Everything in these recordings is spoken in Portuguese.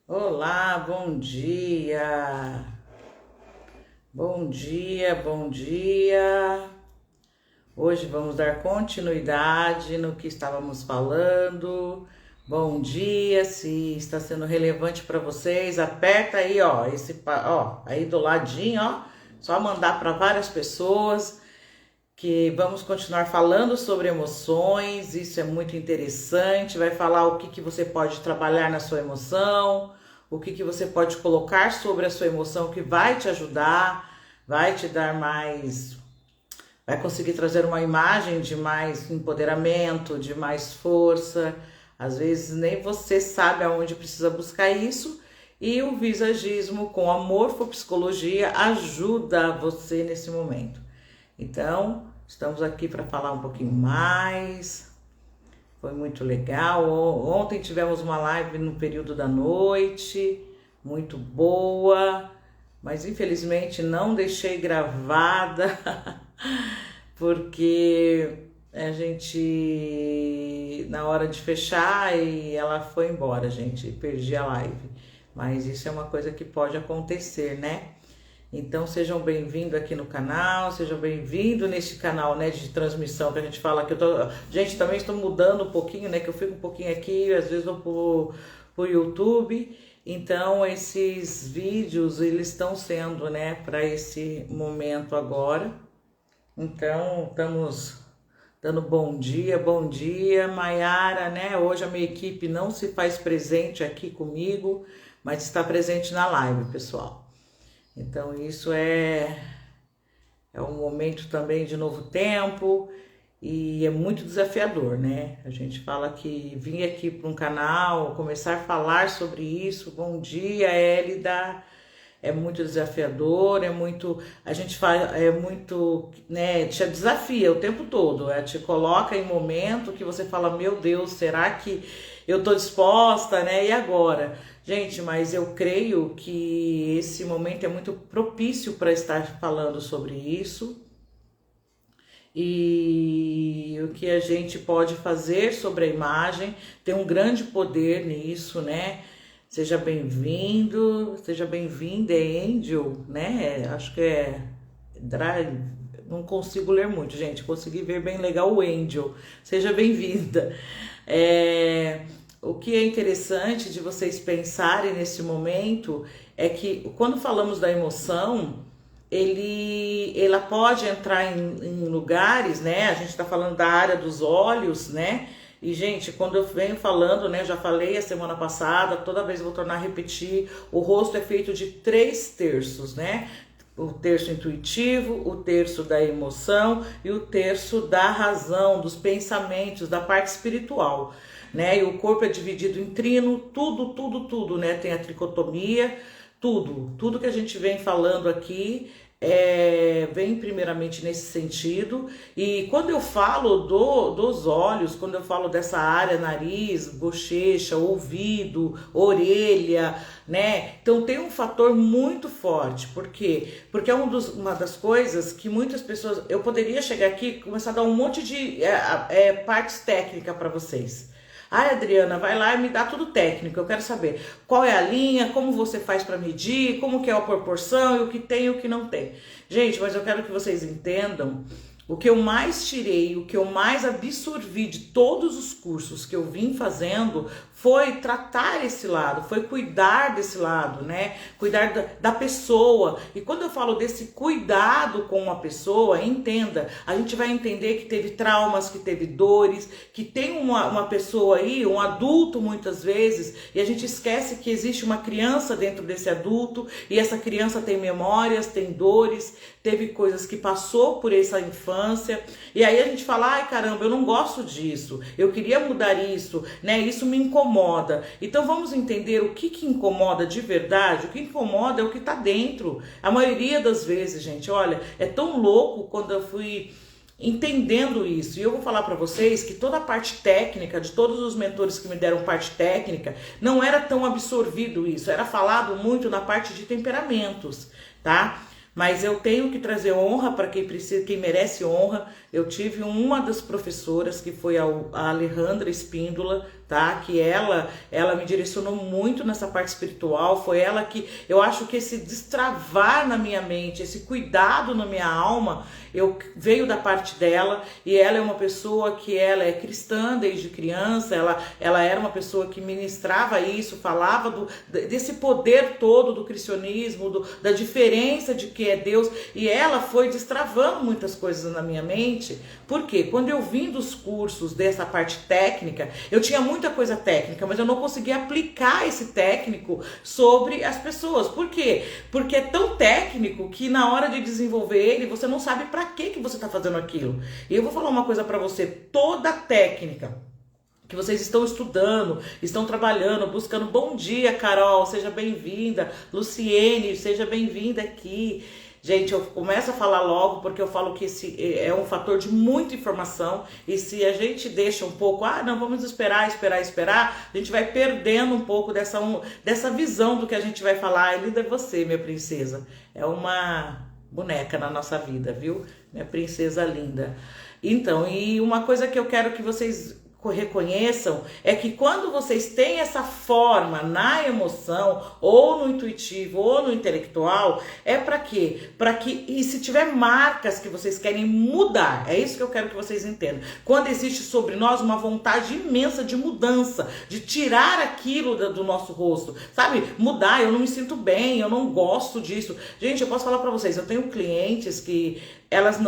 Olá, bom dia. Bom dia, bom dia. Hoje vamos dar continuidade no que estávamos falando. Bom dia, se está sendo relevante para vocês, aperta aí, ó, aí do ladinho, ó, só mandar para várias pessoas que vamos continuar falando sobre emoções. Isso é muito interessante. Vai falar o que você pode trabalhar na sua emoção, o que você pode colocar sobre a sua emoção que vai te ajudar, vai te dar mais, vai conseguir trazer uma imagem de mais empoderamento, de mais força. Às vezes nem você sabe aonde precisa buscar isso, e o visagismo com a morfopsicologia ajuda você nesse momento. Então, estamos aqui para falar um pouquinho mais. Foi muito legal. Ontem tivemos uma live no período da noite, muito boa, mas infelizmente não deixei gravada, porque a gente, na hora de fechar, e ela foi embora, gente, perdi a live. Mas isso é uma coisa que pode acontecer, né? Então sejam bem-vindos aqui no canal, sejam bem-vindos nesse canal, né, de transmissão que a gente fala que gente, também estou mudando um pouquinho, né, que eu fico um pouquinho aqui, às vezes vou pro YouTube. Então esses vídeos eles estão sendo, né, para esse momento agora. Então estamos dando bom dia, Maiara, né? Hoje a minha equipe não se faz presente aqui comigo, mas está presente na live, pessoal. Então isso é um momento também de novo tempo e é muito desafiador, né? A gente fala que vir aqui para um canal, começar a falar sobre isso, bom dia, Hélida, é muito desafiador, a gente faz, é muito, né, te desafia o tempo todo, te coloca em momento que você fala, meu Deus, será que eu tô disposta, né? E agora? Gente, mas eu creio que esse momento é muito propício para estar falando sobre isso. E o que a gente pode fazer sobre a imagem tem um grande poder nisso, né? Seja bem-vindo, seja bem-vinda, é Angel, né? Acho que é Drive, não consigo ler muito, gente. Consegui ver bem legal o Angel. Seja bem-vinda. O que é interessante de vocês pensarem nesse momento é que quando falamos da emoção, ela pode entrar em lugares, né? A gente está falando da área dos olhos, né? E, gente, quando eu venho falando, né? Já falei a semana passada, toda vez eu vou tornar a repetir, o rosto é feito de 3 terços, né? O terço intuitivo, o terço da emoção e o terço da razão, dos pensamentos, da parte espiritual, né? E o corpo é dividido em trino, tudo, né? Tem a tricotomia, tudo que a gente vem falando aqui vem primeiramente nesse sentido. E quando eu falo dos olhos, quando eu falo dessa área, nariz, bochecha, ouvido, orelha, né? Então tem um fator muito forte. Por quê? Porque é uma das coisas que muitas pessoas... Eu poderia chegar aqui e começar a dar um monte de partes técnicas para vocês. Ai, Adriana, vai lá e me dá tudo técnico. Eu quero saber qual é a linha, como você faz para medir, como que é a proporção e o que tem e o que não tem. Gente, mas eu quero que vocês entendam o que eu mais tirei, o que eu mais absorvi de todos os cursos que eu vim fazendo foi tratar esse lado, foi cuidar desse lado, né? Cuidar da pessoa. E quando eu falo desse cuidado com a pessoa, entenda, a gente vai entender que teve traumas, que teve dores, que tem uma pessoa aí, um adulto muitas vezes, e a gente esquece que existe uma criança dentro desse adulto, e essa criança tem memórias, tem dores, teve coisas que passou por essa infância, e aí a gente fala, ai caramba, eu não gosto disso, eu queria mudar isso, né? Isso me incomoda. Então vamos entender o que incomoda de verdade. O que incomoda é o que tá dentro. A maioria das vezes, gente, olha, é tão louco quando eu fui entendendo isso. E eu vou falar para vocês que toda a parte técnica, de todos os mentores que me deram parte técnica, não era tão absorvido isso. Era falado muito na parte de temperamentos, tá? Mas eu tenho que trazer honra para quem precisa, quem merece honra. Eu tive uma das professoras, que foi a Alejandra Espíndola, tá? Que ela me direcionou muito nessa parte espiritual, foi ela que, eu acho que esse destravar na minha mente, esse cuidado na minha alma, veio da parte dela, e ela é uma pessoa que ela é cristã desde criança, ela era uma pessoa que ministrava isso, falava desse poder todo do cristianismo, da diferença de que é Deus, e ela foi destravando muitas coisas na minha mente. Porque quando eu vim dos cursos dessa parte técnica, eu tinha muita coisa técnica, mas eu não conseguia aplicar esse técnico sobre as pessoas. Por quê? Porque é tão técnico que na hora de desenvolver ele, você não sabe para que você está fazendo aquilo. E eu vou falar uma coisa para você, toda técnica que vocês estão estudando, estão trabalhando, buscando. Bom dia, Carol, seja bem-vinda. Luciene, seja bem-vinda aqui. Gente, eu começo a falar logo porque eu falo que esse é um fator de muita informação, e se a gente deixa um pouco, não, vamos esperar, a gente vai perdendo um pouco dessa visão do que a gente vai falar. Linda é você, minha princesa. É uma boneca na nossa vida, viu? Minha princesa linda. Então, e uma coisa que eu quero que vocês reconheçam é que quando vocês têm essa forma na emoção, ou no intuitivo, ou no intelectual, é para quê? Para que, e se tiver marcas que vocês querem mudar, é isso que eu quero que vocês entendam. Quando existe sobre nós uma vontade imensa de mudança, de tirar aquilo do nosso rosto, sabe? Mudar, eu não me sinto bem, eu não gosto disso. Gente, eu posso falar para vocês, eu tenho clientes que elas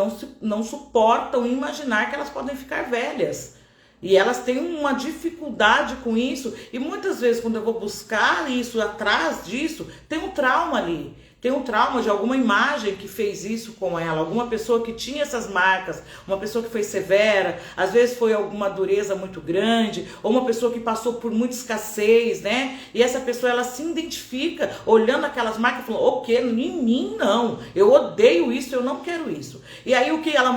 não suportam imaginar que elas podem ficar velhas. E elas têm uma dificuldade com isso, e muitas vezes quando eu vou buscar isso, atrás disso, tem um trauma ali. Tem um trauma de alguma imagem que fez isso com ela, alguma pessoa que tinha essas marcas, uma pessoa que foi severa, às vezes foi alguma dureza muito grande, ou uma pessoa que passou por muita escassez, né? E essa pessoa, ela se identifica olhando aquelas marcas e falando, o quê? Em mim não, eu odeio isso, eu não quero isso. E aí o que ela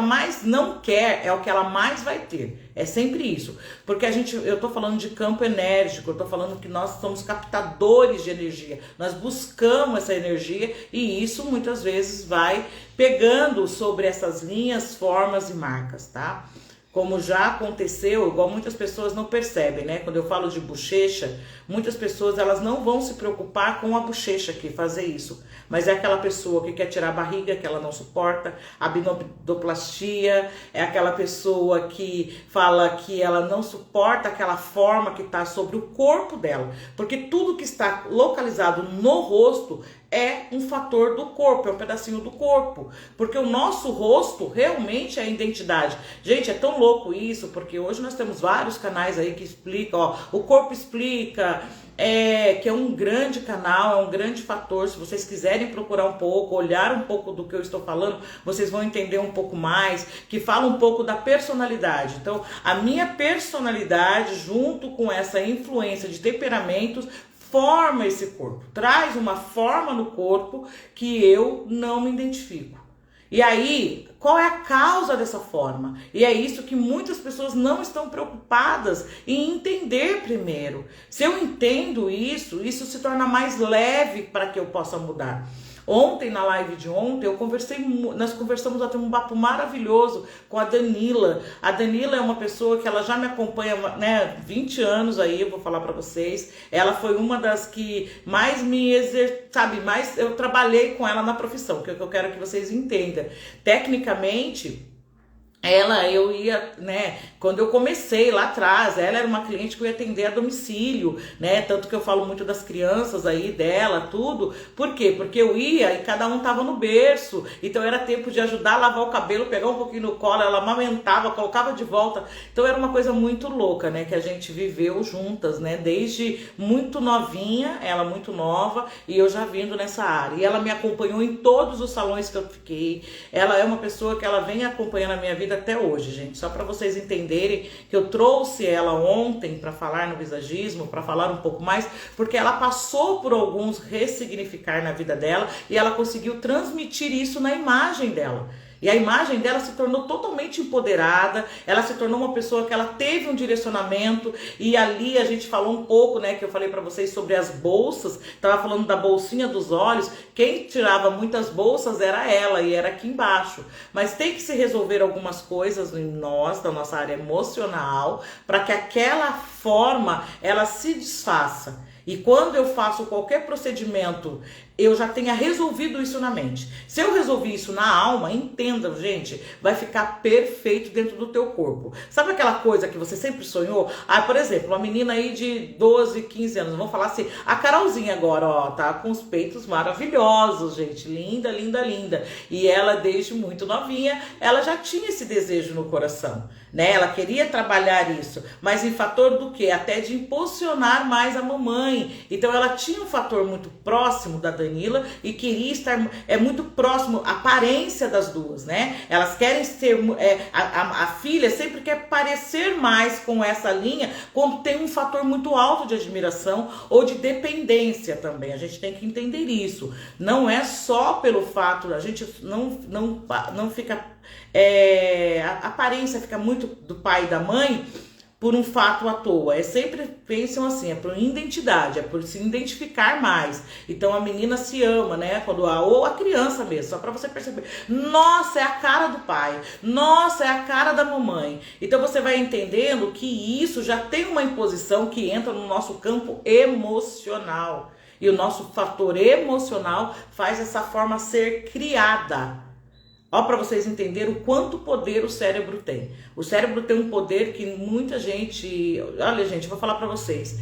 mais não quer é o que ela mais vai ter. É sempre isso, porque eu tô falando de campo enérgico, eu tô falando que nós somos captadores de energia, nós buscamos essa energia, e isso muitas vezes vai pegando sobre essas linhas, formas e marcas, tá? Como já aconteceu, igual muitas pessoas não percebem, né? Quando eu falo de bochecha, muitas pessoas elas não vão se preocupar com a bochecha aqui, fazer isso. Mas é aquela pessoa que quer tirar a barriga, que ela não suporta, abdominoplastia, é aquela pessoa que fala que ela não suporta aquela forma que está sobre o corpo dela. Porque tudo que está localizado no rosto é um fator do corpo, é um pedacinho do corpo. Porque o nosso rosto realmente é a identidade. Gente, é tão louco isso, porque hoje nós temos vários canais aí que explicam, ó, o Corpo Explica, que é um grande canal, é um grande fator. Se vocês quiserem procurar um pouco, olhar um pouco do que eu estou falando, vocês vão entender um pouco mais, que fala um pouco da personalidade. Então, a minha personalidade, junto com essa influência de temperamentos, forma esse corpo, traz uma forma no corpo que eu não me identifico. E aí, qual é a causa dessa forma? E é isso que muitas pessoas não estão preocupadas em entender primeiro. Se eu entendo isso, isso se torna mais leve para que eu possa mudar. Ontem, na live de ontem, nós conversamos até um papo maravilhoso com a Danila. A Danila é uma pessoa que ela já me acompanha, né, 20 anos aí, eu vou falar pra vocês. Ela foi uma das que mais mais eu trabalhei com ela na profissão, que é o que eu quero que vocês entendam. Tecnicamente, eu ia, né, quando eu comecei lá atrás, ela era uma cliente que eu ia atender a domicílio, né, tanto que eu falo muito das crianças aí dela, tudo. Por quê? Porque eu ia e cada um tava no berço, então era tempo de ajudar a lavar o cabelo, pegar um pouquinho no colo, ela amamentava, colocava de volta. Então era uma coisa muito louca, né, que a gente viveu juntas, né, desde muito novinha, ela muito nova, e eu já vindo nessa área. E ela me acompanhou em todos os salões que eu fiquei. Ela é uma pessoa que ela vem acompanhando a minha vida até hoje, gente. Só para vocês entenderem que eu trouxe ela ontem para falar no visagismo, para falar um pouco mais, porque ela passou por alguns ressignificar na vida dela e ela conseguiu transmitir isso na imagem dela. E a imagem dela se tornou totalmente empoderada, ela se tornou uma pessoa que ela teve um direcionamento, e ali a gente falou um pouco, né, que eu falei para vocês sobre as bolsas, tava falando da bolsinha dos olhos, quem tirava muitas bolsas era ela, e era aqui embaixo. Mas tem que se resolver algumas coisas em nós, da nossa área emocional, para que aquela forma, ela se desfaça. E quando eu faço qualquer procedimento, eu já tenha resolvido isso na mente. Se eu resolvi isso na alma, entendam, gente, vai ficar perfeito dentro do teu corpo. Sabe aquela coisa que você sempre sonhou? Ah, por exemplo, uma menina aí de 12, 15 anos, vamos falar assim, a Carolzinha agora, ó, tá com os peitos maravilhosos, gente, linda, linda, linda. E ela, desde muito novinha, ela já tinha esse desejo no coração, né? Ela queria trabalhar isso, mas em fator do quê? Até de impulsionar mais a mamãe. Então ela tinha um fator muito próximo da Danila e queria estar muito próximo, a aparência das duas, né? Elas querem ser, a filha sempre quer parecer mais com essa linha quando tem um fator muito alto de admiração ou de dependência também. A gente tem que entender isso. Não é só pelo fato, a gente não fica, a aparência fica muito do pai e da mãe por um fato à toa. Sempre pensam assim, é por identidade, é por se identificar mais. Então a menina se ama, né? Ou a criança mesmo, só para você perceber. Nossa, é a cara do pai. Nossa, é a cara da mamãe. Então você vai entendendo que isso já tem uma imposição que entra no nosso campo emocional. E o nosso fator emocional faz essa forma ser criada. Ó, para vocês entenderem o quanto poder o cérebro tem. O cérebro tem um poder que muita gente... Olha, gente, eu vou falar para vocês.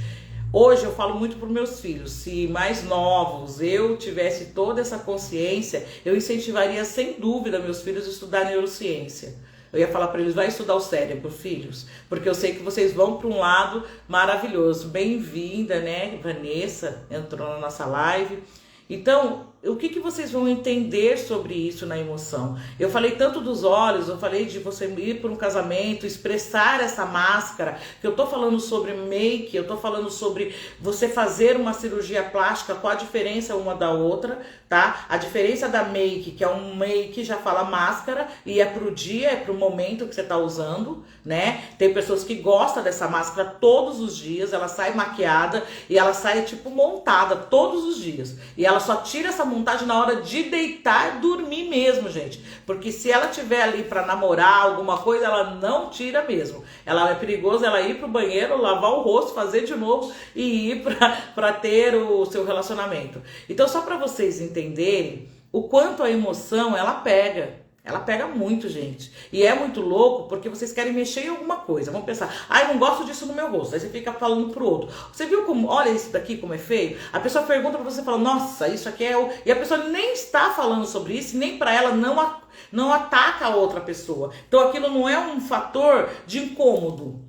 Hoje eu falo muito para os meus filhos. Se mais novos eu tivesse toda essa consciência, eu incentivaria sem dúvida meus filhos a estudar neurociência. Eu ia falar para eles, vai estudar o cérebro, filhos, porque eu sei que vocês vão para um lado maravilhoso. Bem-vinda, né? Vanessa entrou na nossa live. Então, o que vocês vão entender sobre isso na emoção? Eu falei tanto dos olhos, eu falei de você ir para um casamento, expressar essa máscara, que eu tô falando sobre make, eu tô falando sobre você fazer uma cirurgia plástica, qual a diferença uma da outra, tá? A diferença da make, que é um make, já fala máscara, e é pro dia, é pro momento que você tá usando, né? Tem pessoas que gostam dessa máscara todos os dias, ela sai maquiada e ela sai tipo montada todos os dias. E ela só tira essa montagem na hora de deitar e dormir mesmo, gente. Porque se ela tiver ali para namorar alguma coisa, ela não tira mesmo. Ela é perigoso ela ir pro banheiro, lavar o rosto, fazer de novo e ir para ter o seu relacionamento. Então, só para vocês entenderem o quanto a emoção ela pega. Ela pega muito, gente. E é muito louco porque vocês querem mexer em alguma coisa. Vamos pensar, eu não gosto disso no meu rosto. Aí você fica falando pro outro. Você viu como, olha isso daqui como é feio? A pessoa pergunta pra você, fala, nossa, isso aqui é o... E a pessoa nem está falando sobre isso, nem pra ela não ataca a outra pessoa. Então aquilo não é um fator de incômodo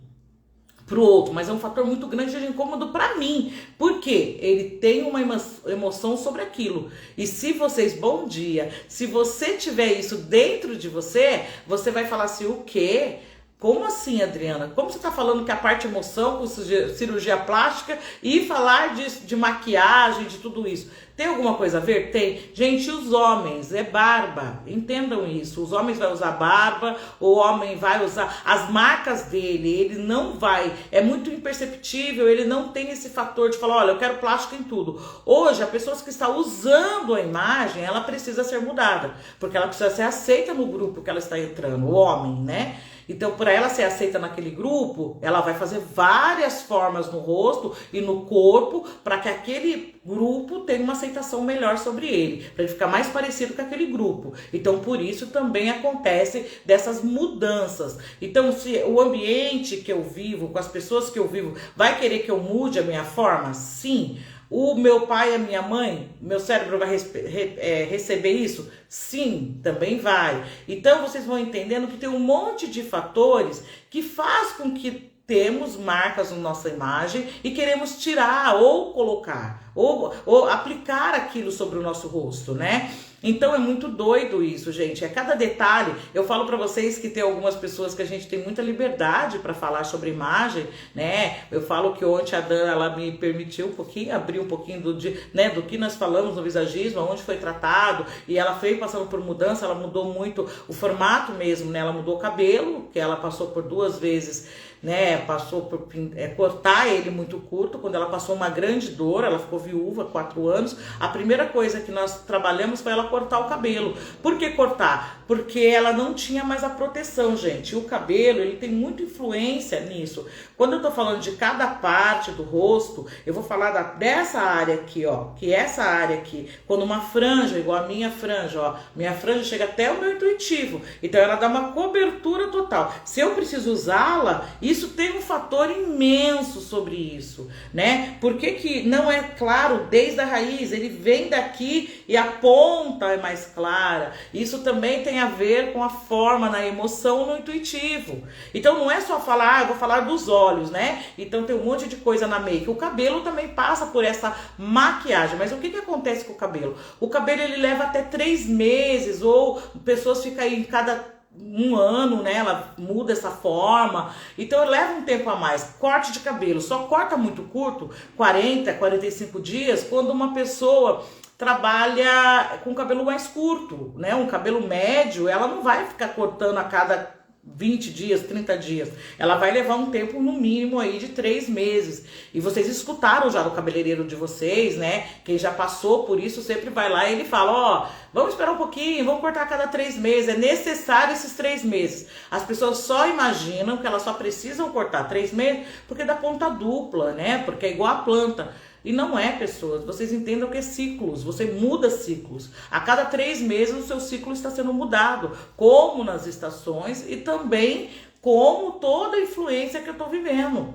pro outro, mas é um fator muito grande de incômodo para mim, porque ele tem uma emoção sobre aquilo. E se vocês, bom dia, se você tiver isso dentro de você, você vai falar assim, o quê? Como assim, Adriana? Como você tá falando que a parte emoção com cirurgia plástica e falar de maquiagem, de tudo isso? Tem alguma coisa a ver? Tem. Gente, os homens, é barba. Entendam isso. Os homens vão usar barba, o homem vai usar as marcas dele, ele não vai. É muito imperceptível, ele não tem esse fator de falar, olha, eu quero plástico em tudo. Hoje, a pessoa que está usando a imagem, ela precisa ser mudada, porque ela precisa ser aceita no grupo que ela está entrando, o homem, né? Então, para ela ser aceita naquele grupo, ela vai fazer várias formas no rosto e no corpo para que aquele grupo tenha uma aceitação melhor sobre ele, para ele ficar mais parecido com aquele grupo. Então, por isso também acontece dessas mudanças. Então, se o ambiente que eu vivo, com as pessoas que eu vivo, vai querer que eu mude a minha forma? Sim. O meu pai e a minha mãe, meu cérebro vai receber isso? Sim, também vai. Então vocês vão entendendo que tem um monte de fatores que faz com que temos marcas na nossa imagem e queremos tirar ou colocar, ou aplicar aquilo sobre o nosso rosto, né? Então é muito doido isso, gente. É cada detalhe. Eu falo pra vocês que tem algumas pessoas que a gente tem muita liberdade pra falar sobre imagem, né? Eu falo que ontem a Dan, ela me permitiu um pouquinho, abrir um pouquinho do que nós falamos no visagismo, onde foi tratado, e ela foi passando por mudança, ela mudou muito o formato mesmo, né? Ela mudou o cabelo, que ela passou por 2 vezes, né, passou por cortar ele muito curto, quando ela passou uma grande dor, ela ficou viúva, 4 anos, a primeira coisa que nós trabalhamos foi ela cortar o cabelo. Por que cortar? Porque ela não tinha mais a proteção, gente. O cabelo, ele tem muita influência nisso. Quando eu tô falando de cada parte do rosto, eu vou falar dessa área aqui, ó, que essa área aqui, quando uma franja, igual a minha franja, ó, minha franja chega até o meu intuitivo, então ela dá uma cobertura total. Se eu preciso usá-la, isso tem um fator imenso sobre isso, né? Por que não é claro desde a raiz? Ele vem daqui e a ponta é mais clara. Isso também tem a ver com a forma, na emoção, no intuitivo. Então não é só falar, eu vou falar dos olhos, né? Então tem um monte de coisa na make. O cabelo também passa por essa maquiagem. Mas o que acontece com o cabelo? O cabelo, ele leva até 3 meses, ou pessoas ficam aí em cada 1 ano, né? Ela muda essa forma, então leva um tempo a mais. Corte de cabelo, só corta muito curto, 40, 45 dias, quando uma pessoa trabalha com cabelo mais curto, né? Um cabelo médio, ela não vai ficar cortando a cada 20 dias, 30 dias. Ela vai levar um tempo no mínimo aí de 3 meses. E vocês escutaram já do cabeleireiro de vocês, né? Quem já passou por isso sempre vai lá e ele fala, ó, vamos esperar um pouquinho, vamos cortar a cada 3 meses. É necessário esses 3 meses. As pessoas só imaginam que elas só precisam cortar 3 meses porque dá ponta dupla, né? Porque é igual a planta. E não é, pessoas. Vocês entendam que é ciclos. Você muda ciclos. A cada 3 meses o seu ciclo está sendo mudado. Como nas estações e também como toda a influência que eu estou vivendo.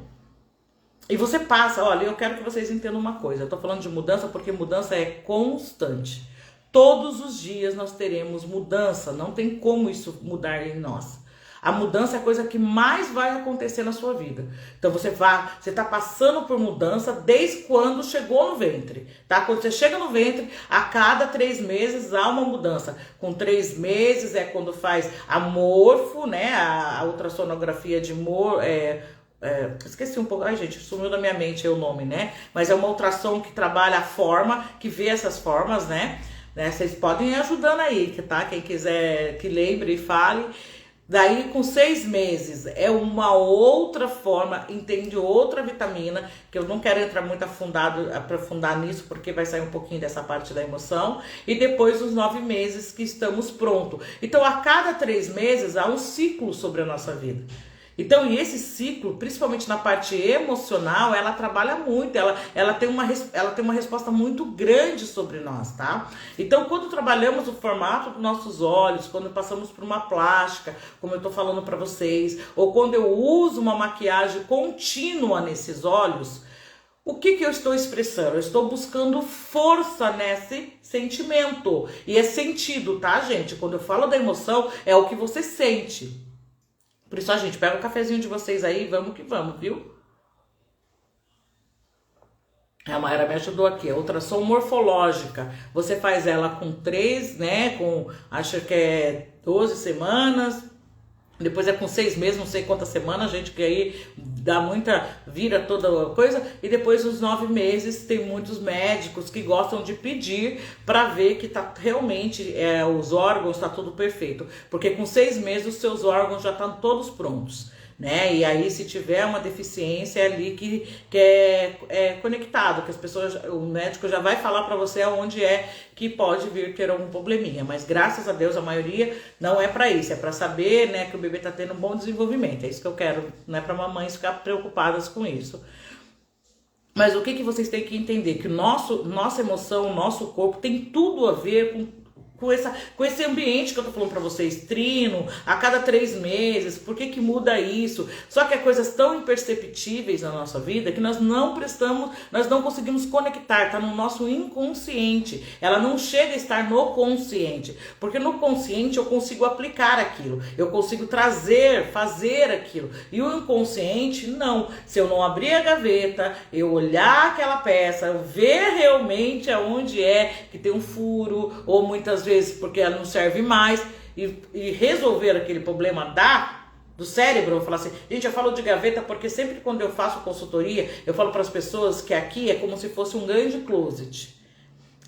E você passa, olha, eu quero que vocês entendam uma coisa. Eu estou falando de mudança porque mudança é constante. Todos os dias nós teremos mudança. Não tem como isso mudar em nós. A mudança é a coisa que mais vai acontecer na sua vida. Então você tá passando por mudança desde quando chegou no ventre, tá? Quando você chega no ventre, a cada 3 meses há uma mudança. Com 3 meses é quando faz a morfo, né? A ultrassonografia de esqueci um pouco, ai gente, sumiu da minha mente o nome, né? Mas é uma ultrassom que trabalha a forma, que vê essas formas, né? Vocês podem ir ajudando aí, tá? Quem quiser que lembre e fale. Daí, com 6 meses, é uma outra forma, entende outra vitamina, que eu não quero entrar muito aprofundar nisso, porque vai sair um pouquinho dessa parte da emoção. E depois, os 9 meses que estamos prontos. Então, a cada 3 meses, há um ciclo sobre a nossa vida. Então, e esse ciclo, principalmente na parte emocional, ela trabalha muito, ela tem uma resposta muito grande sobre nós, tá? Então, quando trabalhamos o formato dos nossos olhos, quando passamos por uma plástica, como eu tô falando pra vocês, ou quando eu uso uma maquiagem contínua nesses olhos, o que eu estou expressando? Eu estou buscando força nesse sentimento. E é sentido, tá, gente? Quando eu falo da emoção, é o que você sente. Por isso, gente, pega o cafezinho de vocês aí, vamos que vamos, viu? A Mayra me ajudou aqui, a ultrassom morfológica. Você faz ela com 3, né? Acho que é 12 semanas. Depois é com 6 meses, não sei quantas semanas, gente, que aí vira toda a coisa. E depois os 9 meses, tem muitos médicos que gostam de pedir para ver que tá realmente, os órgãos tá tudo perfeito. Porque com 6 meses os seus órgãos já estão todos prontos, né? E aí, se tiver uma deficiência, é ali que é conectado, que o médico já vai falar para você onde é que pode vir ter algum probleminha. Mas graças a Deus, a maioria não é para isso, é para saber, né, que o bebê tá tendo um bom desenvolvimento. É isso que eu quero, não é para mamães ficar preocupadas com isso. Mas o que vocês têm que entender? Que nossa emoção, o nosso corpo tem tudo a ver com esse ambiente que eu tô falando pra vocês, trino, a cada 3 meses, por que muda isso? Só que é coisas tão imperceptíveis na nossa vida que nós não conseguimos conectar, tá no nosso inconsciente. Ela não chega a estar no consciente, porque no consciente eu consigo aplicar aquilo, eu consigo fazer aquilo. E o inconsciente, não. Se eu não abrir a gaveta, eu olhar aquela peça, eu ver realmente aonde é que tem um furo, ou muitas vezes vezes porque ela não serve mais, e resolver aquele problema do cérebro. Eu falo assim, gente, eu falo de gaveta porque sempre quando eu faço consultoria, eu falo para as pessoas que aqui é como se fosse um grande closet.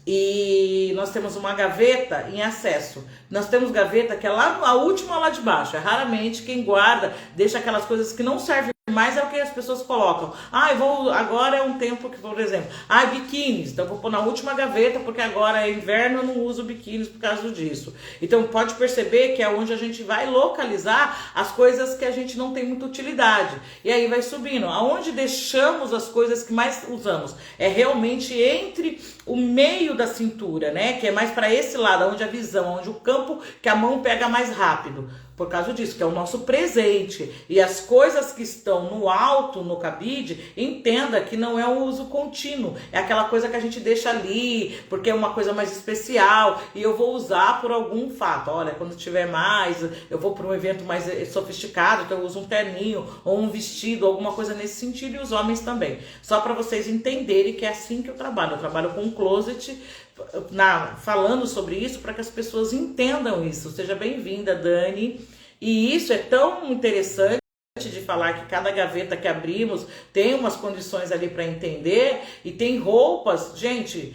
E nós temos uma gaveta em acesso. Nós temos gaveta que é lá, a última lá de baixo. É raramente quem guarda, deixa aquelas coisas que não servem mais, é o que as pessoas colocam. Agora é um tempo que, por exemplo, biquínis, então eu vou pôr na última gaveta porque agora é inverno, eu não uso biquínis por causa disso. Então pode perceber que é onde a gente vai localizar as coisas que a gente não tem muita utilidade. E aí vai subindo. Aonde deixamos as coisas que mais usamos? É realmente entre o meio da cintura, né? Que é mais para esse lado, onde a visão, onde o campo que a mão pega mais rápido. Por causa disso, que é o nosso presente. E as coisas que estão no alto, no cabide, entenda que não é um uso contínuo. É aquela coisa que a gente deixa ali, porque é uma coisa mais especial. E eu vou usar por algum fato. Olha, quando tiver mais, eu vou para um evento mais sofisticado, então eu uso um terninho, ou um vestido, alguma coisa nesse sentido. E os homens também. Só para vocês entenderem que é assim que eu trabalho. Eu trabalho com um closet, falando sobre isso para que as pessoas entendam isso. Seja bem-vinda, Dani. E isso é tão interessante de falar que cada gaveta que abrimos tem umas condições ali para entender, e tem roupas, gente,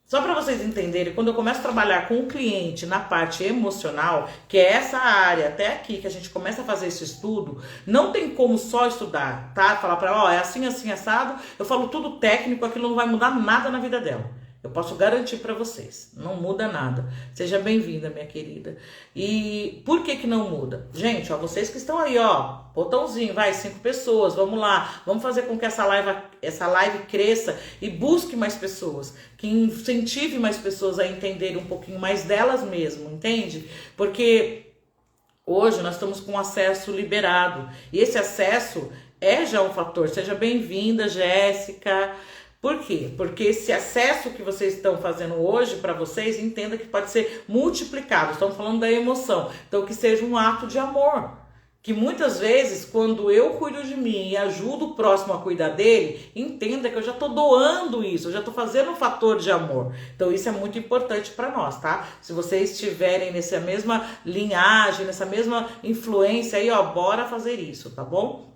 só para vocês entenderem, quando eu começo a trabalhar com o cliente na parte emocional, que é essa área até aqui que a gente começa a fazer esse estudo, não tem como só estudar, tá? Falar para ela, é assim, assim, assado, eu falo tudo técnico, aquilo não vai mudar nada na vida dela. Eu posso garantir para vocês, não muda nada. Seja bem-vinda, minha querida. E por que não muda? Gente, ó, vocês que estão aí, ó, botãozinho, vai, 5 pessoas, vamos lá. Vamos fazer com que essa live cresça e busque mais pessoas, que incentive mais pessoas a entenderem um pouquinho mais delas mesmas, entende? Porque hoje nós estamos com acesso liberado, e esse acesso é já um fator. Seja bem-vinda, Jéssica. Por quê? Porque esse acesso que vocês estão fazendo hoje para vocês, entenda que pode ser multiplicado. Estamos falando da emoção. Então, que seja um ato de amor. Que muitas vezes, quando eu cuido de mim e ajudo o próximo a cuidar dele, entenda que eu já estou doando isso, eu já estou fazendo um fator de amor. Então, isso é muito importante para nós, tá? Se vocês estiverem nessa mesma linhagem, nessa mesma influência aí, ó, bora fazer isso, tá bom?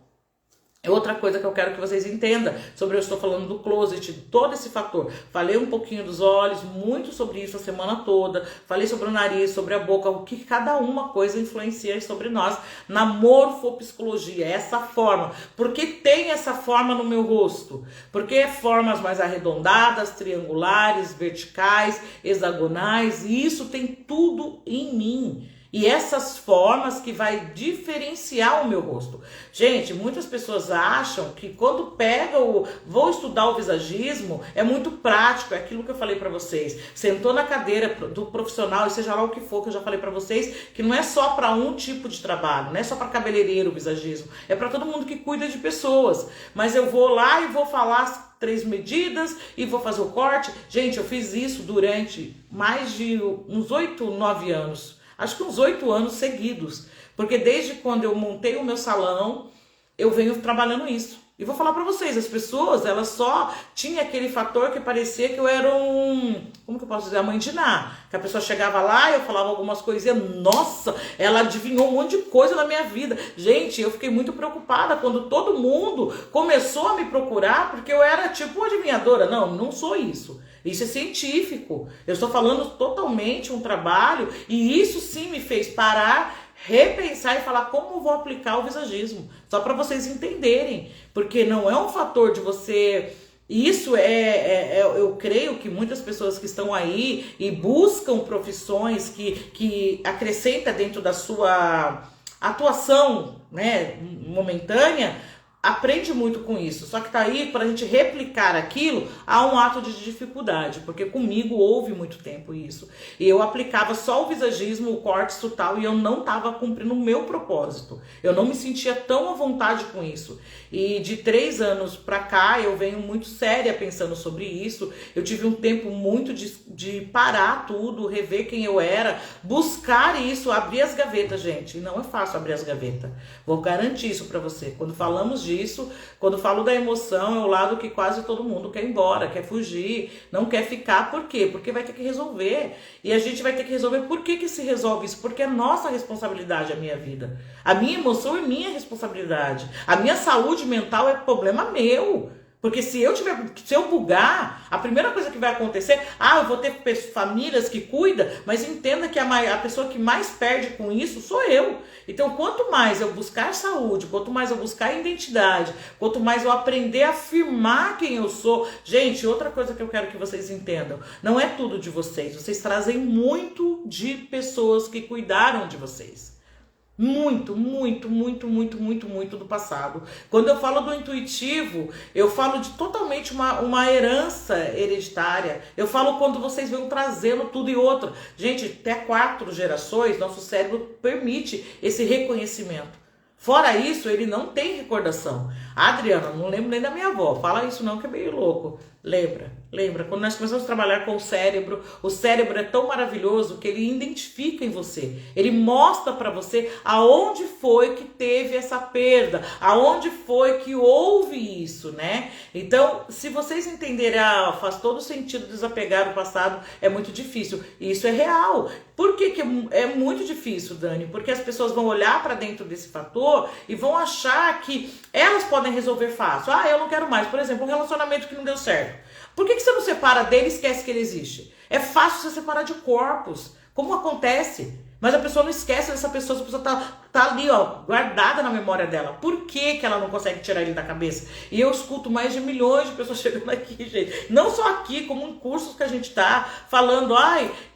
Outra coisa que eu quero que vocês entendam sobre, eu estou falando do closet, todo esse fator. Falei um pouquinho dos olhos, muito sobre isso a semana toda. Falei sobre o nariz, sobre a boca, o que cada uma coisa influencia sobre nós na morfopsicologia, essa forma. Por que tem essa forma no meu rosto? Porque é formas mais arredondadas, triangulares, verticais, hexagonais, e isso tem tudo em mim. E essas formas que vai diferenciar o meu rosto. Gente, muitas pessoas acham que quando vou estudar o visagismo, é muito prático, é aquilo que eu falei pra vocês. Sentou na cadeira do profissional, e seja lá o que for, que eu já falei pra vocês, que não é só para um tipo de trabalho, não é só para cabeleireiro o visagismo, é para todo mundo que cuida de pessoas. Mas eu vou lá e vou falar as 3 medidas e vou fazer o corte. Gente, eu fiz isso durante mais de uns 8, 9 anos. Acho que uns 8 anos seguidos. Porque desde quando eu montei o meu salão, eu venho trabalhando isso. E vou falar pra vocês, as pessoas, elas só tinham aquele fator que parecia que eu era como que eu posso dizer? A mãe de Ná. Que a pessoa chegava lá, eu falava algumas coisinhas, nossa, ela adivinhou um monte de coisa na minha vida. Gente, eu fiquei muito preocupada quando todo mundo começou a me procurar, porque eu era tipo uma adivinhadora. Não, não sou isso. Isso é científico. Eu estou falando totalmente um trabalho, e isso sim me fez parar, repensar e falar como vou aplicar o visagismo. Só para vocês entenderem. Porque não é um fator de você... Isso eu creio que muitas pessoas que estão aí e buscam profissões que acrescentam dentro da sua atuação, né, momentânea, aprende muito com isso. Só que tá aí para a gente replicar aquilo, há um ato de dificuldade, porque comigo houve muito tempo isso. E eu aplicava só o visagismo, o corte e tal, e eu não estava cumprindo o meu propósito. Eu não me sentia tão à vontade com isso. E de 3 anos para cá, eu venho muito séria pensando sobre isso. Eu tive um tempo muito de parar tudo, rever quem eu era, buscar isso, abrir as gavetas, gente. E não é fácil abrir as gavetas. Vou garantir isso para você. Quando falamos disso. Quando falo da emoção, é o lado que quase todo mundo quer ir embora, quer fugir, não quer ficar. Por quê? Porque vai ter que resolver. E a gente vai ter que resolver. Por que se resolve isso? Porque é nossa responsabilidade a minha vida. A minha emoção é minha responsabilidade. A minha saúde mental é problema meu. Porque se eu bugar, a primeira coisa que vai acontecer, eu vou ter famílias que cuidam, mas entenda que a pessoa que mais perde com isso sou eu. Então, quanto mais eu buscar saúde, quanto mais eu buscar identidade, quanto mais eu aprender a afirmar quem eu sou. Gente, outra coisa que eu quero que vocês entendam, não é tudo de vocês. Vocês trazem muito de pessoas que cuidaram de vocês. Muito, muito, muito, muito, muito, muito do passado. Quando eu falo do intuitivo, eu falo de totalmente uma herança hereditária. Eu falo quando vocês vão trazendo tudo e outro. Gente, até 4 gerações, nosso cérebro permite esse reconhecimento. Fora isso, ele não tem recordação. Adriana, não lembro nem da minha avó. Fala isso não, que é meio louco. Lembra. Quando nós começamos a trabalhar com o cérebro é tão maravilhoso que ele identifica em você. Ele mostra para você aonde foi que teve essa perda, aonde foi que houve isso, né? Então, se vocês entenderem, faz todo sentido desapegar o passado, é muito difícil. E isso é real. Por que é muito difícil, Dani? Porque as pessoas vão olhar para dentro desse fator e vão achar que elas podem resolver fácil. Eu não quero mais. Por exemplo, um relacionamento que não deu certo. Por que você não separa dele e esquece que ele existe? É fácil você separar de corpos. Como acontece? Mas a pessoa não esquece dessa pessoa, essa pessoa tá ali, guardada na memória dela. Por que ela não consegue tirar ele da cabeça? E eu escuto mais de milhões de pessoas chegando aqui, gente. Não só aqui, como em cursos que a gente tá falando,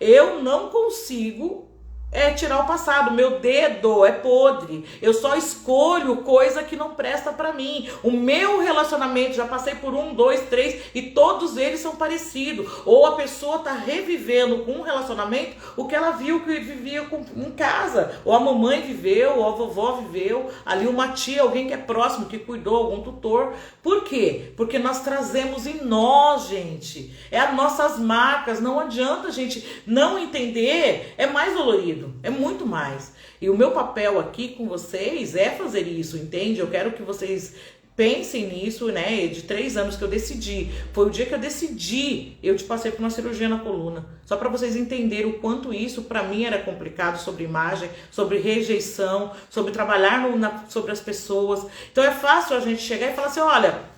eu não consigo tirar o passado, meu dedo é podre, eu só escolho coisa que não presta pra mim. O meu relacionamento, já passei por 1, 2, 3 e todos eles são parecidos. Ou a pessoa tá revivendo com um relacionamento o que ela viu que vivia em casa, ou a mamãe viveu, ou a vovó viveu, ali uma tia, alguém que é próximo, que cuidou, algum tutor. Por quê? Porque nós trazemos em nós, gente, é as nossas marcas. Não adianta a gente não entender, é mais dolorido. É muito mais. E o meu papel aqui com vocês é fazer isso, entende? Eu quero que vocês pensem nisso, né? De 3 anos que eu decidi. Foi o dia que eu decidi, eu te passei por uma cirurgia na coluna. Só para vocês entenderem o quanto isso para mim era complicado, sobre imagem, sobre rejeição, sobre trabalhar sobre as pessoas. Então é fácil a gente chegar e falar assim, olha,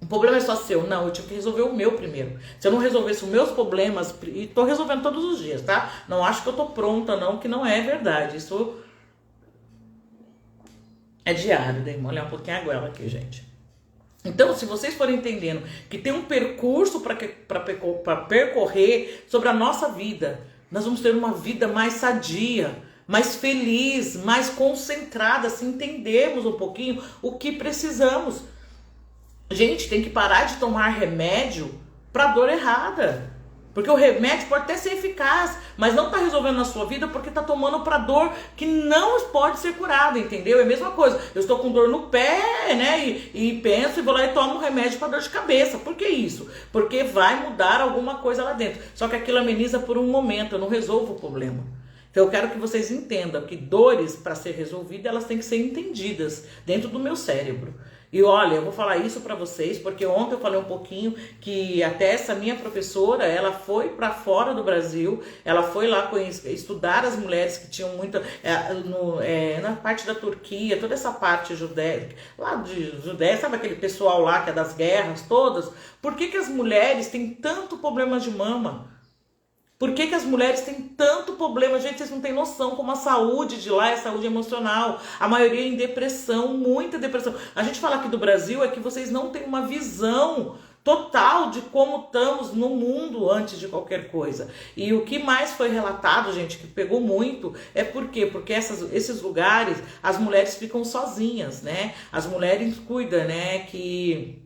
o problema é só seu. Não, eu tive que resolver o meu primeiro. Se eu não resolvesse os meus problemas, e tô resolvendo todos os dias, tá? Não acho que eu tô pronta, não, que não é verdade. Isso é diário. Dei molhar um pouquinho a goela aqui, gente. Então, se vocês forem entendendo que tem um percurso para percorrer sobre a nossa vida, nós vamos ter uma vida mais sadia, mais feliz, mais concentrada, se entendermos um pouquinho o que precisamos. Gente, tem que parar de tomar remédio para dor errada. Porque o remédio pode até ser eficaz, mas não está resolvendo na sua vida porque está tomando para dor que não pode ser curada, entendeu? É a mesma coisa. Eu estou com dor no pé, né? E penso e vou lá e tomo um remédio para dor de cabeça. Por que isso? Porque vai mudar alguma coisa lá dentro. Só que aquilo ameniza por um momento, eu não resolvo o problema. Então eu quero que vocês entendam que dores, para ser resolvidas, elas têm que ser entendidas dentro do meu cérebro. E olha, eu vou falar isso para vocês, porque ontem eu falei um pouquinho que até essa minha professora, ela foi para fora do Brasil, ela foi lá estudar as mulheres que tinham muita, na parte da Turquia, toda essa parte judaica, lá de Judéia, sabe aquele pessoal lá que é das guerras todas? Por que as mulheres têm tanto problema de mama? Por que as mulheres têm tanto problema? Gente, vocês não têm noção como a saúde de lá é saúde emocional. A maioria em depressão, muita depressão. A gente fala aqui do Brasil é que vocês não têm uma visão total de como estamos no mundo antes de qualquer coisa. E o que mais foi relatado, gente, que pegou muito, é por quê? Porque esses lugares, as mulheres ficam sozinhas, né? As mulheres cuidam, né? Que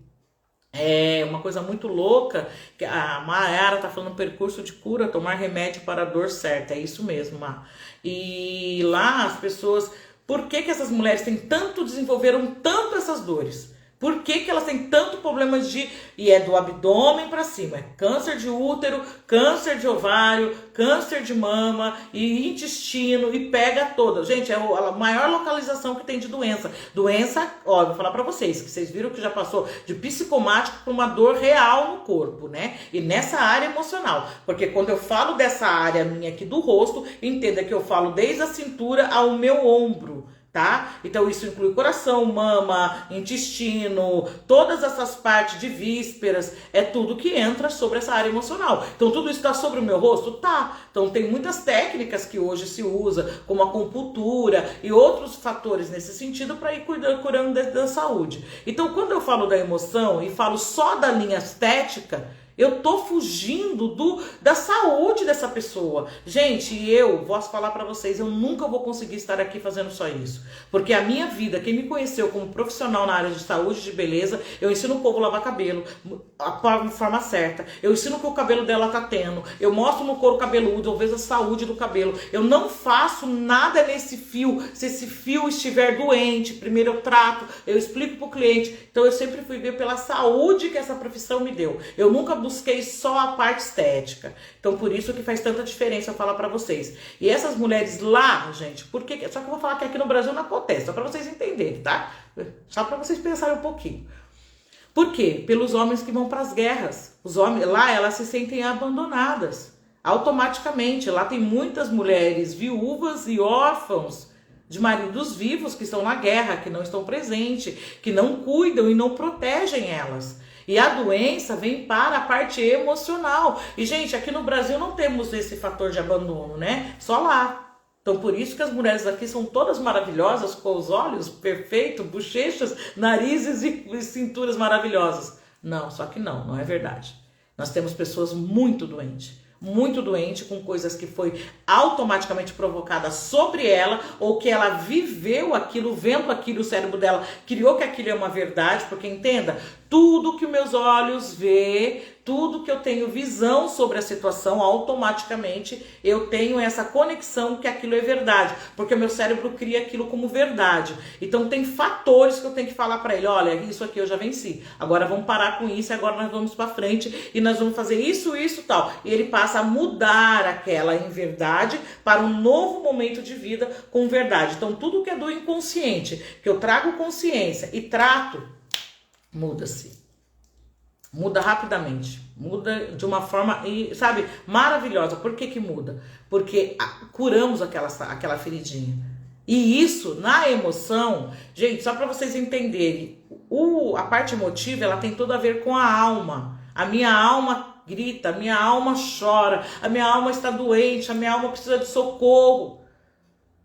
é uma coisa muito louca, que a Mayara tá falando percurso de cura, tomar remédio para a dor certa, é isso mesmo, Ma. E lá as pessoas, por que essas mulheres desenvolveram tanto essas dores? Por que que elas têm tanto problema de... E é do abdômen para cima. É câncer de útero, câncer de ovário, câncer de mama e intestino e pega toda. Gente, é a maior localização que tem de doença. Doença, ó, vou falar para vocês, que vocês viram que já passou de psicomático para uma dor real no corpo, né? E nessa área emocional. Porque quando eu falo dessa área minha aqui do rosto, entenda que eu falo desde a cintura ao meu ombro. Tá? Então isso inclui coração, mama, intestino, todas essas partes de vísceras, é tudo que entra sobre essa área emocional. Então tudo isso tá sobre o meu rosto? Tá. Então tem muitas técnicas que hoje se usa, como a acupuntura e outros fatores nesse sentido para ir curando da saúde. Então quando eu falo da emoção e falo só da linha estética, eu tô fugindo da saúde dessa pessoa. Gente, eu posso falar pra vocês, eu nunca vou conseguir estar aqui fazendo só isso. Porque a minha vida, quem me conheceu como profissional na área de saúde, de beleza, eu ensino o povo a lavar cabelo, de forma certa. Eu ensino que o cabelo dela tá tendo. Eu mostro no couro cabeludo, eu vejo a saúde do cabelo. Eu não faço nada nesse fio. Se esse fio estiver doente, primeiro eu trato, eu explico pro cliente. Então eu sempre fui ver pela saúde que essa profissão me deu. Eu nunca busquei só a parte estética. Então por isso que faz tanta diferença eu falar pra vocês. E essas mulheres lá, gente, por que... Só que eu vou falar que aqui no Brasil não acontece, só pra vocês entenderem, tá? Só pra vocês pensarem um pouquinho. Por quê? Pelos homens que vão pras guerras. Os homens lá, elas se sentem abandonadas. Automaticamente. Lá tem muitas mulheres viúvas e órfãos de maridos vivos que estão na guerra, que não estão presentes, que não cuidam e não protegem elas. E a doença vem para a parte emocional. E, gente, aqui no Brasil não temos esse fator de abandono, né? Só lá. Então, por isso que as mulheres aqui são todas maravilhosas, com os olhos perfeitos, bochechas, narizes e cinturas maravilhosas. Não, só que não é verdade. Nós temos pessoas muito doentes com coisas que foi automaticamente provocada sobre ela, ou que ela viveu aquilo, vendo aquilo, o cérebro dela criou que aquilo é uma verdade, porque entenda, tudo que os meus olhos vê, tudo que eu tenho visão sobre a situação, automaticamente eu tenho essa conexão que aquilo é verdade, porque o meu cérebro cria aquilo como verdade. Então tem fatores que eu tenho que falar para ele, olha, isso aqui eu já venci, agora vamos parar com isso, agora nós vamos para frente e nós vamos fazer isso, tal. E ele passa a mudar aquela inverdade para um novo momento de vida com verdade. Então tudo que é do inconsciente, que eu trago consciência e trato, muda-se. Muda rapidamente. Muda de uma forma, sabe, maravilhosa. Por que que muda? Porque curamos aquela feridinha. E isso, na emoção, gente, só para vocês entenderem, a parte emotiva, ela tem tudo a ver com a alma. A minha alma grita, a minha alma chora, a minha alma está doente, a minha alma precisa de socorro.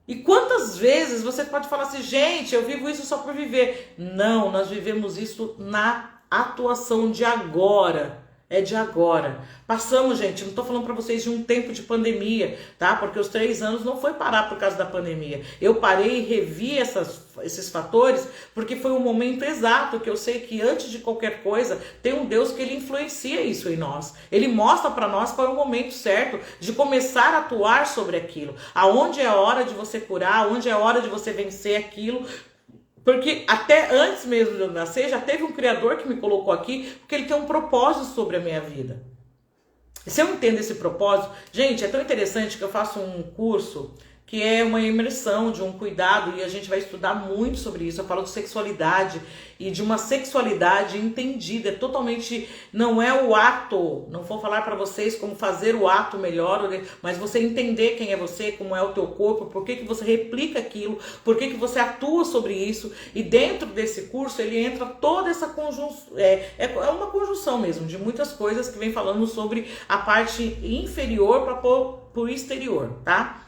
E quantas vezes você pode falar assim, gente, eu vivo isso só por viver. Não, nós vivemos isso na atuação de agora. É de agora. Passamos, gente, não tô falando pra vocês de um tempo de pandemia, tá? Porque os 3 anos não foi parar por causa da pandemia. Eu parei e revi esses fatores porque foi um momento exato que eu sei que antes de qualquer coisa tem um Deus que ele influencia isso em nós. Ele mostra pra nós qual é o momento certo de começar a atuar sobre aquilo. Aonde é a hora de você curar, aonde é a hora de você vencer aquilo. Porque até antes mesmo de eu nascer, já teve um criador que me colocou aqui, porque ele tem um propósito sobre a minha vida. E se eu entendo esse propósito, gente, é tão interessante que eu faço um curso que é uma imersão de um cuidado, e a gente vai estudar muito sobre isso. Eu falo de sexualidade e de uma sexualidade entendida, totalmente, não é o ato, não vou falar para vocês como fazer o ato melhor, mas você entender quem é você, como é o teu corpo, por que que você replica aquilo, por que que você atua sobre isso, e dentro desse curso ele entra toda essa conjunção, é uma conjunção mesmo, de muitas coisas que vem falando sobre a parte inferior para o exterior, tá?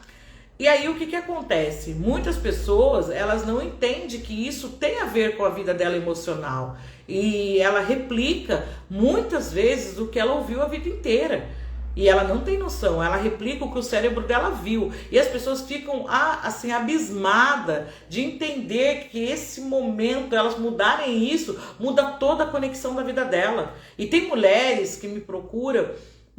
E aí o que acontece? Muitas pessoas, elas não entendem que isso tem a ver com a vida dela emocional. E ela replica muitas vezes o que ela ouviu a vida inteira. E ela não tem noção, ela replica o que o cérebro dela viu. E as pessoas ficam assim abismadas de entender que esse momento, elas mudarem isso, muda toda a conexão da vida dela. E tem mulheres que me procuram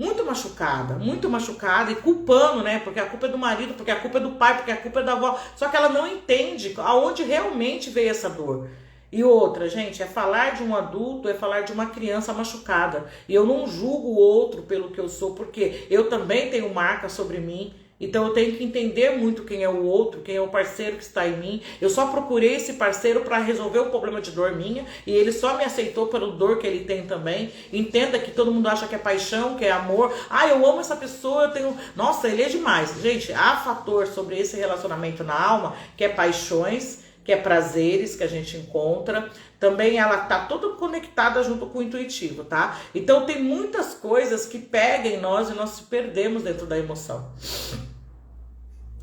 muito machucada e culpando, né? Porque a culpa é do marido, porque a culpa é do pai, porque a culpa é da avó. Só que ela não entende aonde realmente veio essa dor. E outra, gente, é falar de um adulto, é falar de uma criança machucada. E eu não julgo o outro pelo que eu sou, porque eu também tenho marca sobre mim. Então eu tenho que entender muito quem é o outro, quem é o parceiro que está em mim. Eu só procurei esse parceiro para resolver o problema de dor minha e ele só me aceitou pela dor que ele tem também. Entenda que todo mundo acha que é paixão, que é amor. Ah, eu amo essa pessoa, eu tenho... Nossa, ele é demais. Gente, há fator sobre esse relacionamento na alma, que é paixões, que é prazeres que a gente encontra. Também ela tá toda conectada junto com o intuitivo, tá? Então tem muitas coisas que pegam em nós e nós se perdemos dentro da emoção.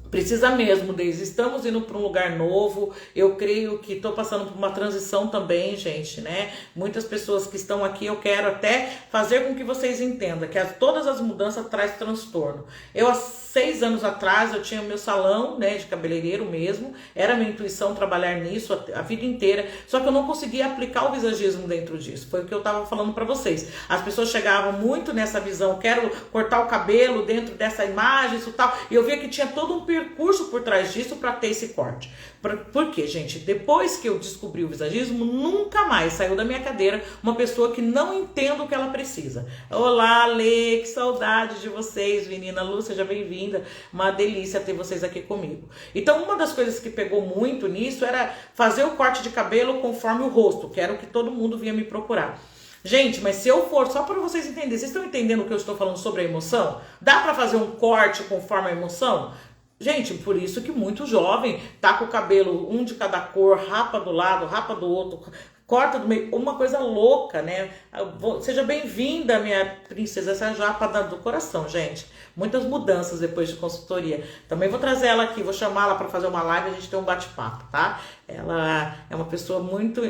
Precisa mesmo, Deise. Estamos indo para um lugar novo. Eu creio que estou passando por uma transição também, gente, né? Muitas pessoas que estão aqui, eu quero até fazer com que vocês entendam que todas as mudanças trazem transtorno. Eu, há 6 anos atrás, eu tinha meu salão, né, de cabeleireiro mesmo. Era minha intuição trabalhar nisso a vida inteira. Só que eu não conseguia aplicar o visagismo dentro disso. Foi o que eu estava falando para vocês. As pessoas chegavam muito nessa visão, quero cortar o cabelo dentro dessa imagem, isso tal. E eu via que tinha todo um percurso por trás disso para ter esse corte. Por quê, gente? Depois que eu descobri o visagismo, nunca mais saiu da minha cadeira uma pessoa que não entenda o que ela precisa. Olá, Lê, que saudade de vocês, menina Lu, seja bem-vinda. Uma delícia ter vocês aqui comigo. Então, uma das coisas que pegou muito nisso era fazer o corte de cabelo conforme o rosto, que era o que todo mundo vinha me procurar. Gente, mas se eu for, só para vocês entenderem, vocês estão entendendo o que eu estou falando sobre a emoção? Dá para fazer um corte conforme a emoção? Gente, por isso que muito jovem tá com o cabelo um de cada cor, rapa do lado, rapa do outro, corta do meio, uma coisa louca, né? Seja bem-vinda, minha princesa, essa japa do coração, gente. Muitas mudanças depois de consultoria. Também vou trazer ela aqui, vou chamá-la para fazer uma live e a gente ter um bate-papo, tá? Ela é uma pessoa muito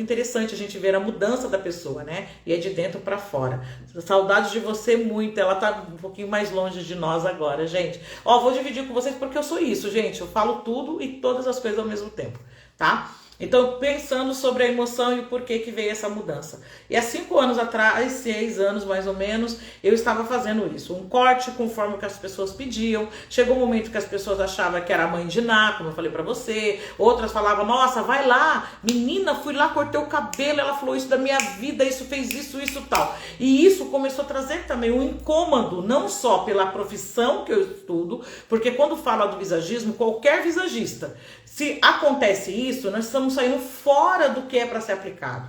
interessante a gente ver a mudança da pessoa, né? E é de dentro para fora. Saudades de você muito, ela tá um pouquinho mais longe de nós agora, gente. Ó, vou dividir com vocês porque eu sou isso, gente. Eu falo tudo e todas as coisas ao mesmo tempo, tá? Então, pensando sobre a emoção e o porquê que veio essa mudança. E há 5 anos atrás, 6 anos mais ou menos, eu estava fazendo isso. Um corte conforme o que as pessoas pediam. Chegou um momento que as pessoas achavam que era a mãe de Ná, como eu falei pra você. Outras falavam, nossa, vai lá, menina, fui lá, cortei o cabelo, ela falou isso da minha vida, isso fez isso tal. E isso começou a trazer também um incômodo, não só pela profissão que eu estudo, porque quando fala do visagismo, qualquer visagista, se acontece isso, nós estamos saindo fora do que é para ser aplicado.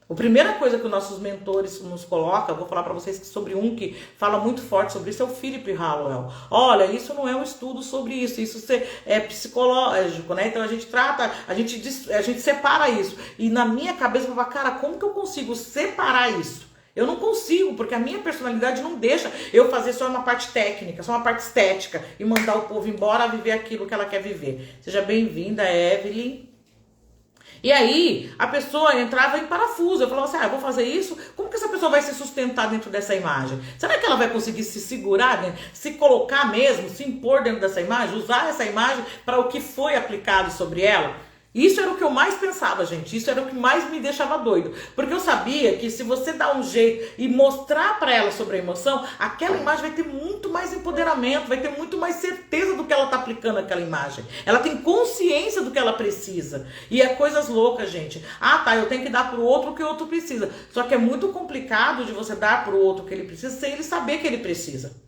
A primeira coisa que os nossos mentores nos colocam, eu vou falar para vocês que sobre um que fala muito forte sobre isso, é o Philip Hallowell. Olha, isso não é um estudo sobre isso é psicológico, né? Então a gente trata, a gente separa isso. E na minha cabeça eu falo, cara, como que eu consigo separar isso? Eu não consigo, porque a minha personalidade não deixa eu fazer só uma parte técnica, só uma parte estética e mandar o povo embora viver aquilo que ela quer viver. Seja bem-vinda, Evelyn. E aí, a pessoa entrava em parafuso. Eu falava assim, eu vou fazer isso? Como que essa pessoa vai se sustentar dentro dessa imagem? Será que ela vai conseguir se segurar, né? Se colocar mesmo, se impor dentro dessa imagem? Usar essa imagem para o que foi aplicado sobre ela? Isso era o que eu mais pensava, gente. Isso era o que mais me deixava doido. Porque eu sabia que se você dá um jeito e mostrar para ela sobre a emoção, aquela imagem vai ter muito mais empoderamento, vai ter muito mais certeza do que ela tá aplicando aquela imagem. Ela tem consciência do que ela precisa. E é coisas loucas, gente. Ah, tá, eu tenho que dar pro outro o que o outro precisa. Só que é muito complicado de você dar pro outro o que ele precisa sem ele saber que ele precisa.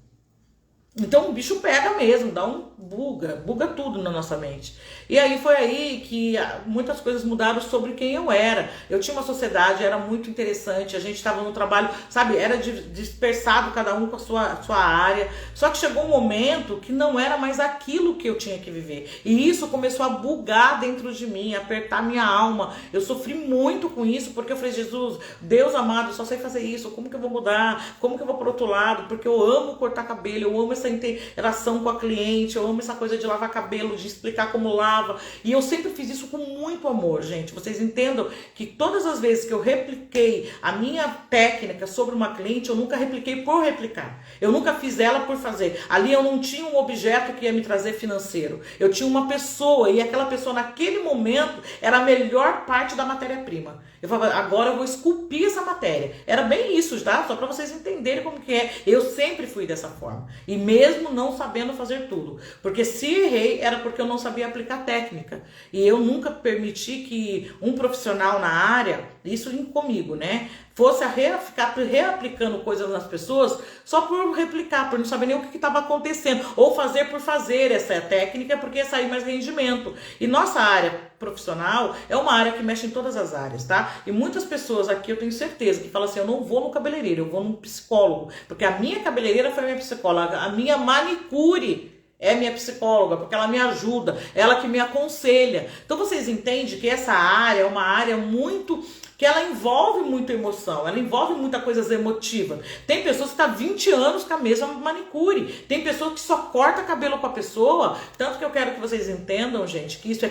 Então o bicho pega mesmo, dá um buga tudo na nossa mente. E aí foi aí que muitas coisas mudaram sobre quem eu era. Eu tinha uma sociedade, era muito interessante, a gente estava no trabalho, sabe, era dispersado cada um com a sua área. Só que chegou um momento que não era mais aquilo que eu tinha que viver. E isso começou a bugar dentro de mim, apertar minha alma. Eu sofri muito com isso, porque eu falei, Jesus, Deus amado, eu só sei fazer isso, como que eu vou mudar? Como que eu vou pro outro lado? Porque eu amo cortar cabelo, eu amo essa interação com a cliente, eu amo essa coisa de lavar cabelo, de explicar como lava, e eu sempre fiz isso com muito amor, gente. Vocês entendam que todas as vezes que eu repliquei a minha técnica sobre uma cliente, eu nunca repliquei por replicar, eu nunca fiz ela por fazer. Ali eu não tinha um objeto que ia me trazer financeiro, eu tinha uma pessoa, e aquela pessoa naquele momento era a melhor parte da matéria-prima. Eu falava, agora eu vou esculpir essa matéria. Era bem isso, tá? Só para vocês entenderem como que é. Eu sempre fui dessa forma. E mesmo não sabendo fazer tudo. Porque se errei, era porque eu não sabia aplicar técnica. E eu nunca permiti que um profissional na área, isso comigo, né? Fosse ficar reaplicando coisas nas pessoas só por replicar, por não saber nem o que estava acontecendo. Ou fazer por fazer essa técnica, porque ia sair mais rendimento. E nossa área profissional é uma área que mexe em todas as áreas, tá? E muitas pessoas aqui, eu tenho certeza, que falam assim, eu não vou no cabeleireiro, eu vou num psicólogo. Porque a minha cabeleireira foi a minha psicóloga, a minha manicure é minha psicóloga, porque ela me ajuda, ela que me aconselha. Então vocês entendem que essa área é uma área muito... que ela envolve muita emoção, ela envolve muita coisa emotiva. Tem pessoas que estão 20 anos com a mesma manicure, tem pessoas que só corta cabelo com a pessoa, tanto que eu quero que vocês entendam, gente, que isso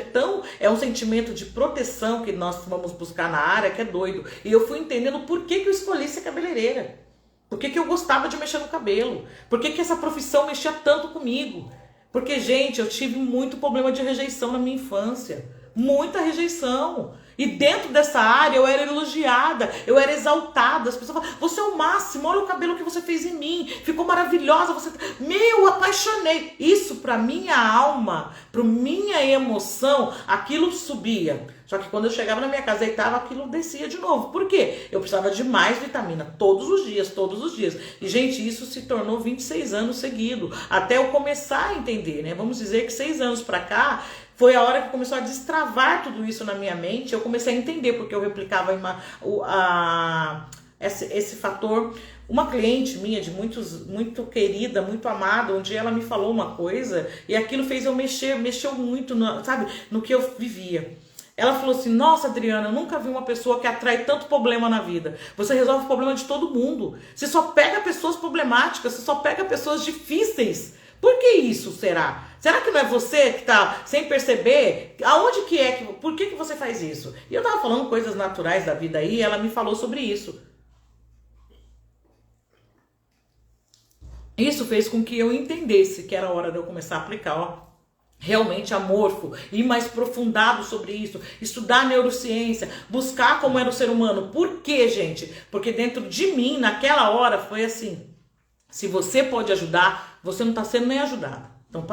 é um sentimento de proteção que nós vamos buscar na área, que é doido. E eu fui entendendo por que eu escolhi ser cabeleireira, por que eu gostava de mexer no cabelo, por que essa profissão mexia tanto comigo. Porque, gente, eu tive muito problema de rejeição na minha infância, muita rejeição. E dentro dessa área eu era elogiada, eu era exaltada. As pessoas falavam, você é o máximo, olha o cabelo que você fez em mim, ficou maravilhosa, você... Meu, apaixonei. Isso pra minha alma, pra minha emoção, aquilo subia. Só que quando eu chegava na minha casa, deitava, aquilo descia de novo. Por quê? Eu precisava de mais vitamina todos os dias, todos os dias. E, gente, isso se tornou 26 anos seguidos, até eu começar a entender, né? Vamos dizer que 6 anos pra cá, foi a hora que começou a destravar tudo isso na minha mente. Eu comecei a entender porque eu replicava esse fator. Uma cliente minha, muito querida, muito amada, um dia ela me falou uma coisa e aquilo fez eu mexeu muito, no que eu vivia. Ela falou assim, nossa, Adriana, eu nunca vi uma pessoa que atrai tanto problema na vida. Você resolve o problema de todo mundo. Você só pega pessoas problemáticas, você só pega pessoas difíceis. Por que isso será? Será que não é você que tá sem perceber? Aonde que é? Por que você faz isso? E eu tava falando coisas naturais da vida aí, e ela me falou sobre isso. Isso fez com que eu entendesse que era hora de eu começar a aplicar, realmente amorfo, ir mais aprofundado sobre isso, estudar neurociência, buscar como era o ser humano. Por quê, gente? Porque dentro de mim, naquela hora, foi assim, se você pode ajudar, você não está sendo nem ajudado. Então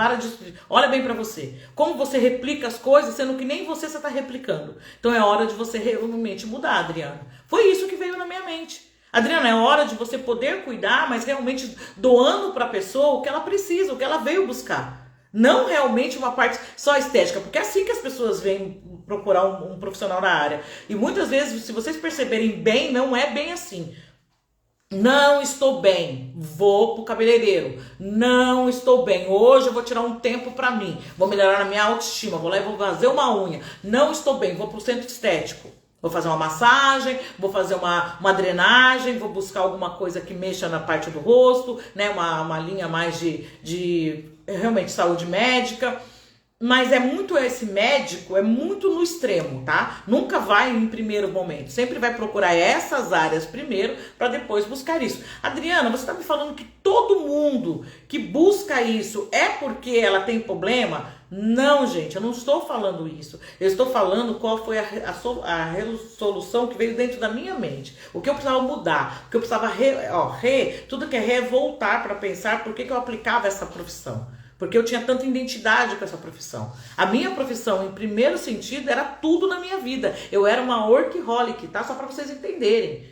olha bem para você. Como você replica as coisas, sendo que nem você está replicando. Então é hora de você realmente mudar, Adriana. Foi isso que veio na minha mente. Adriana, é hora de você poder cuidar, mas realmente doando para a pessoa o que ela precisa, o que ela veio buscar. Não realmente uma parte só estética, porque é assim que as pessoas vêm procurar um profissional na área. E muitas vezes, se vocês perceberem bem, não é bem assim. Não estou bem, vou pro cabeleireiro. Não estou bem, hoje eu vou tirar um tempo pra mim, vou melhorar a minha autoestima, vou lá e vou fazer uma unha. Não estou bem, vou pro centro estético. Vou fazer uma massagem, vou fazer uma drenagem, vou buscar alguma coisa que mexa na parte do rosto, né? Uma linha mais de realmente saúde médica. Mas esse médico é muito no extremo, tá? Nunca vai em primeiro momento. Sempre vai procurar essas áreas primeiro para depois buscar isso. Adriana, você está me falando que todo mundo que busca isso é porque ela tem problema? Não, gente, eu não estou falando isso. Eu estou falando qual foi a resolução que veio dentro da minha mente. O que eu precisava mudar, o que eu precisava tudo que é voltar para pensar por que eu aplicava essa profissão. Porque eu tinha tanta identidade com essa profissão. A minha profissão, em primeiro sentido, era tudo na minha vida. Eu era uma workaholic, tá? Só para vocês entenderem.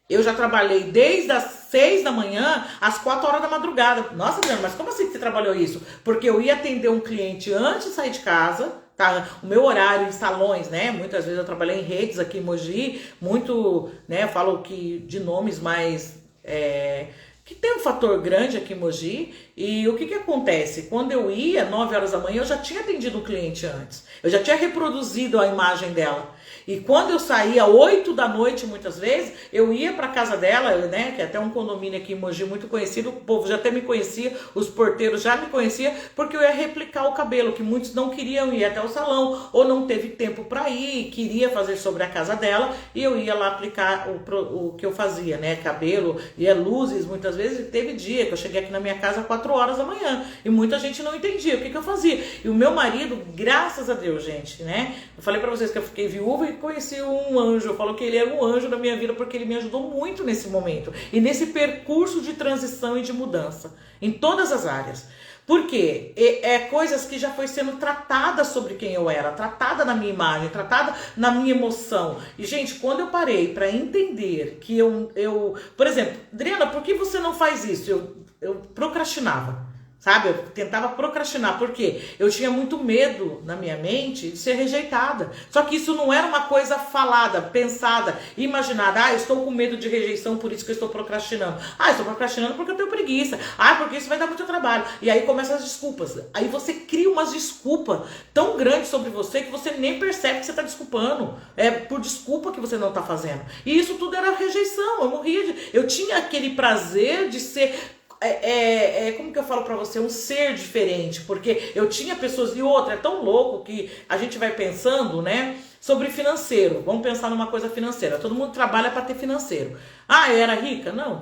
Eu já trabalhei desde as 6 da manhã às 4 horas da madrugada. Nossa, Adriana, mas como assim que você trabalhou isso? Porque eu ia atender um cliente antes de sair de casa, tá? O meu horário em salões, né? Muitas vezes eu trabalhei em redes aqui em Mogi, muito, né? Eu falo que de nomes mais... que tem um fator grande aqui em Mogi, e o que acontece? Quando eu ia, 9 horas da manhã, eu já tinha atendido um cliente antes, eu já tinha reproduzido a imagem dela, e quando eu saía 8 da noite, muitas vezes, eu ia para casa dela, né, que é até um condomínio aqui em Mogi muito conhecido, o povo já até me conhecia, os porteiros já me conheciam, porque eu ia replicar o cabelo, que muitos não queriam ir até o salão, ou não teve tempo para ir, queria fazer sobre a casa dela, e eu ia lá aplicar o que eu fazia, né, cabelo, ia luzes, muitas vezes, teve dia que eu cheguei aqui na minha casa às 4 4 horas da manhã. E muita gente não entendia o que eu fazia. E o meu marido, graças a Deus, gente, né? Eu falei pra vocês que eu fiquei viúva e conheci um anjo. Eu falo que ele era um anjo na minha vida porque ele me ajudou muito nesse momento. E nesse percurso de transição e de mudança. Em todas as áreas. Por quê? É coisas que já foi sendo tratadas sobre quem eu era, tratada na minha imagem, tratada na minha emoção. E, gente, quando eu parei para entender que por exemplo, Adriana, por que você não faz isso? Eu procrastinava. Sabe, eu tentava procrastinar, porque eu tinha muito medo na minha mente de ser rejeitada. Só que isso não era uma coisa falada, pensada, imaginada. Ah, eu estou com medo de rejeição, por isso que eu estou procrastinando. Ah, eu estou procrastinando porque eu tenho preguiça. Ah, porque isso vai dar muito trabalho. E aí começam as desculpas. Aí você cria umas desculpas tão grandes sobre você que você nem percebe que você está desculpando. É por desculpa que você não está fazendo. E isso tudo era rejeição. Eu tinha aquele prazer de ser... como que eu falo pra você, um ser diferente, porque eu tinha pessoas, e outra, é tão louco que a gente vai pensando, né, sobre financeiro. Vamos pensar numa coisa financeira, todo mundo trabalha para ter financeiro. Ah, eu era rica? Não,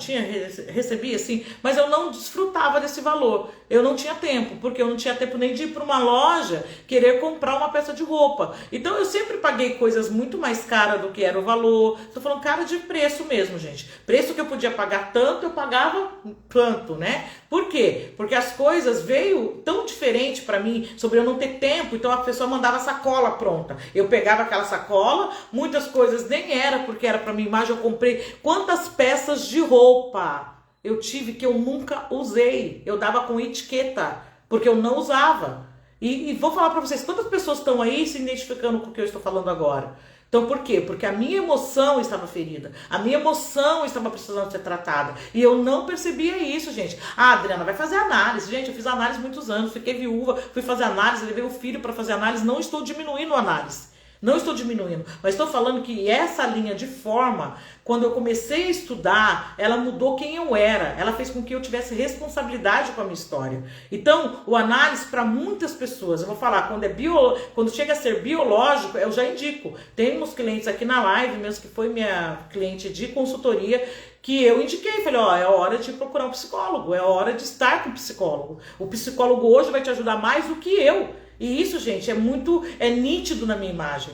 recebia sim, mas eu não desfrutava desse valor, eu não tinha tempo, porque eu não tinha tempo nem de ir para uma loja querer comprar uma peça de roupa. Então eu sempre paguei coisas muito mais caras do que era o valor. Tô falando cara de preço mesmo, gente. Preço que eu podia pagar tanto, eu pagava tanto, né? Por quê? Porque as coisas veio tão diferente para mim, sobre eu não ter tempo, então a pessoa mandava sacola pronta. Eu pegava aquela sacola, muitas coisas nem era porque era para minha imagem, eu comprei quantas peças de roupa eu tive que eu nunca usei. Eu dava com etiqueta, porque eu não usava. E vou falar para vocês, quantas pessoas estão aí se identificando com o que eu estou falando agora? Então por quê? Porque a minha emoção estava ferida. A minha emoção estava precisando ser tratada. E eu não percebia isso, gente. Ah, Adriana, vai fazer análise. Gente, eu fiz análise muitos anos, fiquei viúva, fui fazer análise, levei o filho para fazer análise. Não estou diminuindo a análise. Não estou diminuindo, mas estou falando que essa linha de forma, quando eu comecei a estudar, ela mudou quem eu era. Ela fez com que eu tivesse responsabilidade com a minha história. Então, o análise para muitas pessoas, eu vou falar, quando chega a ser biológico, eu já indico. Tem uns clientes aqui na live, mesmo que foi minha cliente de consultoria, que eu indiquei, falei, ó, é hora de procurar um psicólogo, é hora de estar com um psicólogo. O psicólogo hoje vai te ajudar mais do que eu. E isso, gente, é nítido na minha imagem.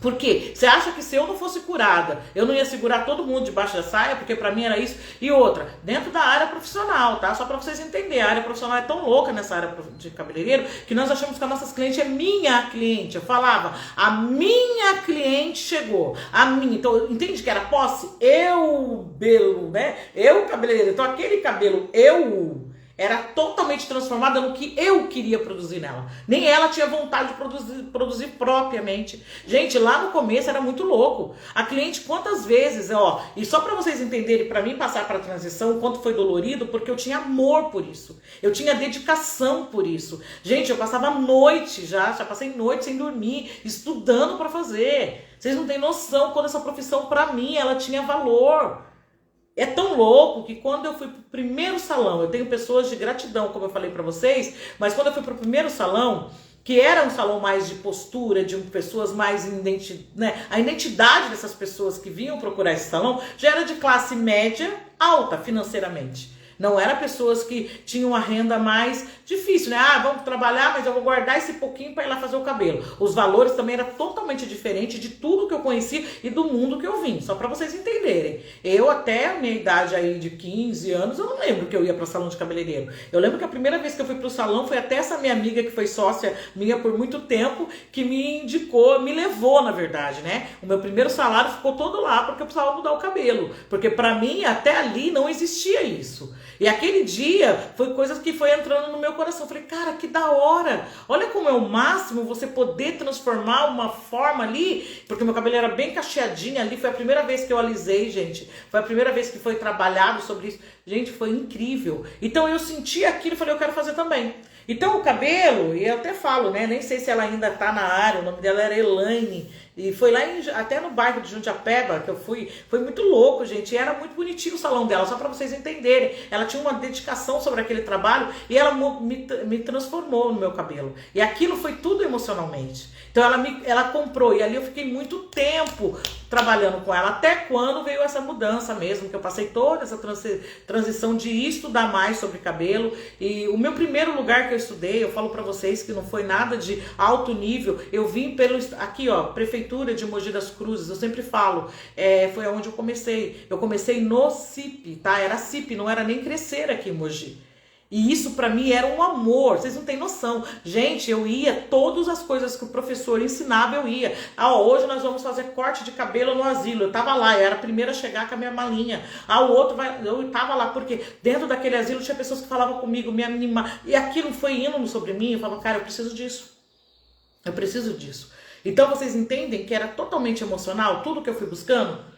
Por quê? Você acha que se eu não fosse curada, eu não ia segurar todo mundo debaixo da saia? Porque pra mim era isso. E outra, dentro da área profissional, tá? Só pra vocês entenderem, a área profissional é tão louca nessa área de cabeleireiro que nós achamos que a nossa cliente é minha cliente. Eu falava, a minha cliente chegou. A minha. Então, entende que era posse? Eu, belo, né? Eu, cabeleireiro. Então, aquele cabelo, era totalmente transformada no que eu queria produzir nela. Nem ela tinha vontade de produzir propriamente. Gente, lá no começo era muito louco. A cliente, quantas vezes, e só para vocês entenderem, para mim passar para a transição, o quanto foi dolorido, porque eu tinha amor por isso. Eu tinha dedicação por isso. Gente, eu passava noite já passei noite sem dormir, estudando para fazer. Vocês não têm noção quando essa profissão, para mim, ela tinha valor. É tão louco que quando eu fui pro primeiro salão, eu tenho pessoas de gratidão, como eu falei pra vocês, mas quando eu fui pro primeiro salão, que era um salão mais de postura, de pessoas mais né, a identidade dessas pessoas que vinham procurar esse salão já era de classe média alta financeiramente. Não eram pessoas que tinham uma renda mais difícil, né? Ah, vamos trabalhar, mas eu vou guardar esse pouquinho para ir lá fazer o cabelo. Os valores também eram totalmente diferentes de tudo que eu conheci e do mundo que eu vim, só para vocês entenderem. Eu até a minha idade aí de 15 anos, eu não lembro que eu ia para salão de cabeleireiro. Eu lembro que a primeira vez que eu fui pro salão foi até essa minha amiga que foi sócia minha por muito tempo, que me indicou, me levou, na verdade, né? O meu primeiro salário ficou todo lá porque eu precisava mudar o cabelo. Porque para mim, até ali, não existia isso. E aquele dia foi coisas que foi entrando no meu coração. Eu falei, cara, que da hora. Olha como é o máximo você poder transformar uma forma ali. Porque meu cabelo era bem cacheadinho ali. Foi a primeira vez que eu alisei, gente. Foi a primeira vez que foi trabalhado sobre isso. Gente, foi incrível. Então eu senti aquilo e falei, eu quero fazer também. Então o cabelo, e eu até falo, né? Nem sei se ela ainda tá na área. O nome dela era Elaine. E foi lá até no bairro de Jundiapeba que eu fui. Foi muito louco, gente. E era muito bonitinho o salão dela, só para vocês entenderem. Ela tinha uma dedicação sobre aquele trabalho e ela me transformou no meu cabelo. E aquilo foi tudo emocionalmente. Então ela comprou e ali eu fiquei muito tempo trabalhando com ela, até quando veio essa mudança mesmo, que eu passei toda essa transição de estudar mais sobre cabelo. E o meu primeiro lugar que eu estudei, eu falo para vocês que não foi nada de alto nível, eu vim aqui ó, Prefeitura de Mogi das Cruzes, eu sempre falo, foi onde eu comecei. Eu comecei no CIP, tá? Era CIP, não era nem Crescer aqui em Mogi. E isso pra mim era um amor, vocês não têm noção. Gente, eu ia, todas as coisas que o professor ensinava eu ia. Hoje nós vamos fazer corte de cabelo no asilo. Eu tava lá, eu era a primeira a chegar com a minha malinha. O outro eu tava lá, porque dentro daquele asilo tinha pessoas que falavam comigo, me animavam. E aquilo foi indo sobre mim, eu falava, cara, eu preciso disso. Eu preciso disso. Então vocês entendem que era totalmente emocional, tudo que eu fui buscando?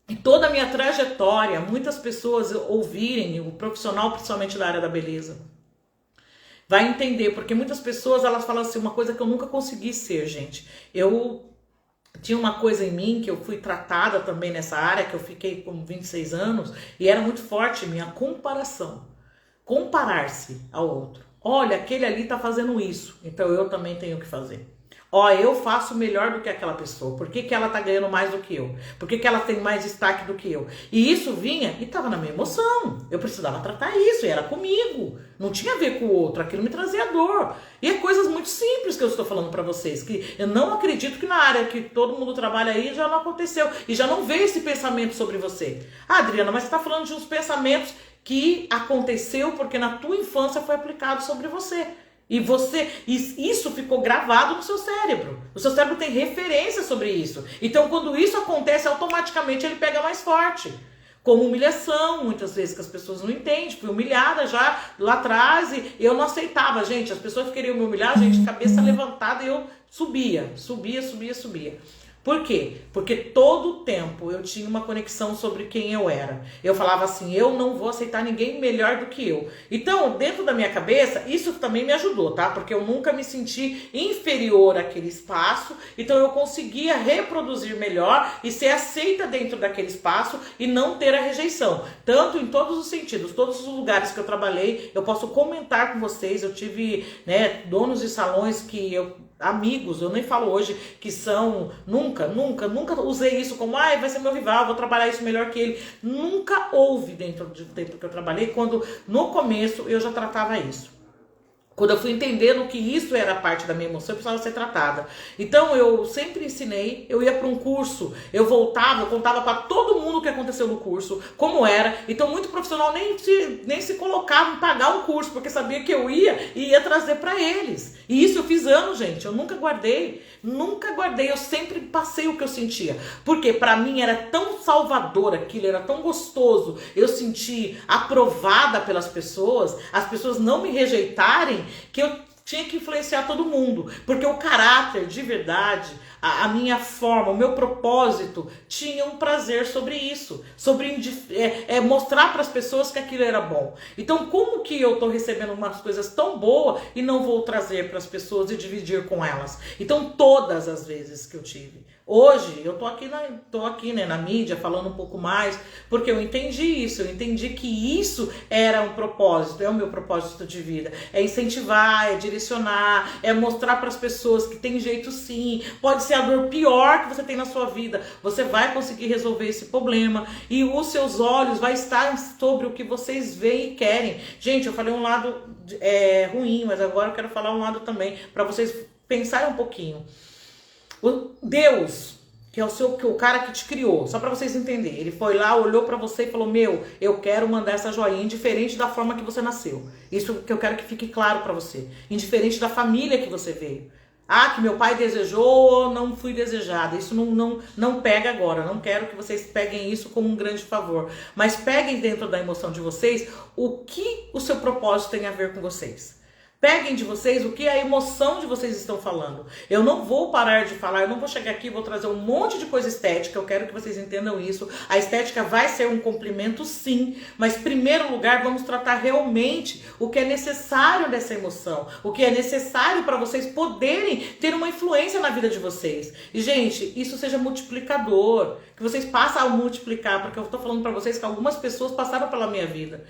E toda a minha trajetória, muitas pessoas ouvirem, o profissional principalmente da área da beleza, vai entender, porque muitas pessoas elas falam assim, uma coisa que eu nunca consegui ser, gente. Eu tinha uma coisa em mim, que eu fui tratada também nessa área, que eu fiquei com 26 anos, e era muito forte minha comparação. Comparar-se ao outro. Olha, aquele ali tá fazendo isso, então eu também tenho que fazer. Eu faço melhor do que aquela pessoa. Por que ela tá ganhando mais do que eu? Por que ela tem mais destaque do que eu? E isso vinha e tava na minha emoção. Eu precisava tratar isso, e era comigo. Não tinha a ver com o outro, aquilo me trazia dor. E é coisas muito simples que eu estou falando pra vocês, que eu não acredito que na área que todo mundo trabalha aí já não aconteceu. E já não veio esse pensamento sobre você. Adriana, mas você tá falando de uns pensamentos que aconteceu porque na tua infância foi aplicado sobre você. E isso ficou gravado no seu cérebro. O seu cérebro tem referência sobre isso. Então, quando isso acontece, automaticamente ele pega mais forte. Como humilhação, muitas vezes que as pessoas não entendem. Fui humilhada já lá atrás e eu não aceitava, gente. As pessoas queriam me humilhar, gente, cabeça levantada, e eu subia. Por quê? Porque todo o tempo eu tinha uma conexão sobre quem eu era. Eu falava assim, eu não vou aceitar ninguém melhor do que eu. Então, dentro da minha cabeça, isso também me ajudou, tá? Porque eu nunca me senti inferior àquele espaço, então eu conseguia reproduzir melhor e ser aceita dentro daquele espaço e não ter a rejeição. Tanto em todos os sentidos, todos os lugares que eu trabalhei, eu posso comentar com vocês, eu tive, donos de salões amigos, eu nem falo hoje que são, nunca usei isso como, vai ser meu rival, vou trabalhar isso melhor que ele. Nunca houve dentro do tempo que eu trabalhei, quando no começo eu já tratava isso. Quando eu fui entendendo que isso era parte da minha emoção, eu precisava ser tratada. Então eu sempre ensinei, eu ia para um curso, eu voltava, eu contava para todo mundo o que aconteceu no curso, como era. Então muito profissional nem se colocava em pagar um curso, porque sabia que eu ia trazer para eles. E isso eu fiz anos, gente, eu nunca guardei, eu sempre passei o que eu sentia. Porque para mim era tão salvador aquilo, era tão gostoso eu sentir aprovada pelas pessoas, as pessoas não me rejeitarem, que eu tinha que influenciar todo mundo, porque o caráter de verdade, a minha forma, o meu propósito tinha um prazer sobre isso, sobre mostrar para as pessoas que aquilo era bom. Então, como que eu estou recebendo umas coisas tão boas e não vou trazer para as pessoas e dividir com elas? Então, todas as vezes que eu tive. Hoje, eu tô aqui na mídia falando um pouco mais, porque eu entendi isso, eu entendi que isso era um propósito, é o meu propósito de vida. É incentivar, é direcionar, é mostrar para as pessoas que tem jeito sim, pode ser a dor pior que você tem na sua vida, você vai conseguir resolver esse problema e os seus olhos vai estar sobre o que vocês veem e querem. Gente, eu falei um lado ruim, mas agora eu quero falar um lado também, para vocês pensarem um pouquinho. O Deus, que é o cara que te criou, só para vocês entenderem, ele foi lá, olhou para você e falou, eu quero mandar essa joinha, indiferente da forma que você nasceu. Isso que eu quero que fique claro para você, indiferente da família que você veio. Que meu pai desejou, não fui desejada. Isso não pega agora. Não quero que vocês peguem isso como um grande favor. Mas peguem dentro da emoção de vocês o que o seu propósito tem a ver com vocês. Peguem de vocês o que a emoção de vocês estão falando. Eu não vou parar de falar, eu não vou chegar aqui e vou trazer um monte de coisa estética, eu quero que vocês entendam isso. A estética vai ser um complemento sim, mas em primeiro lugar vamos tratar realmente o que é necessário dessa emoção, o que é necessário para vocês poderem ter uma influência na vida de vocês. E gente, isso seja multiplicador, que vocês passem a multiplicar, porque eu estou falando para vocês que algumas pessoas passaram pela minha vida.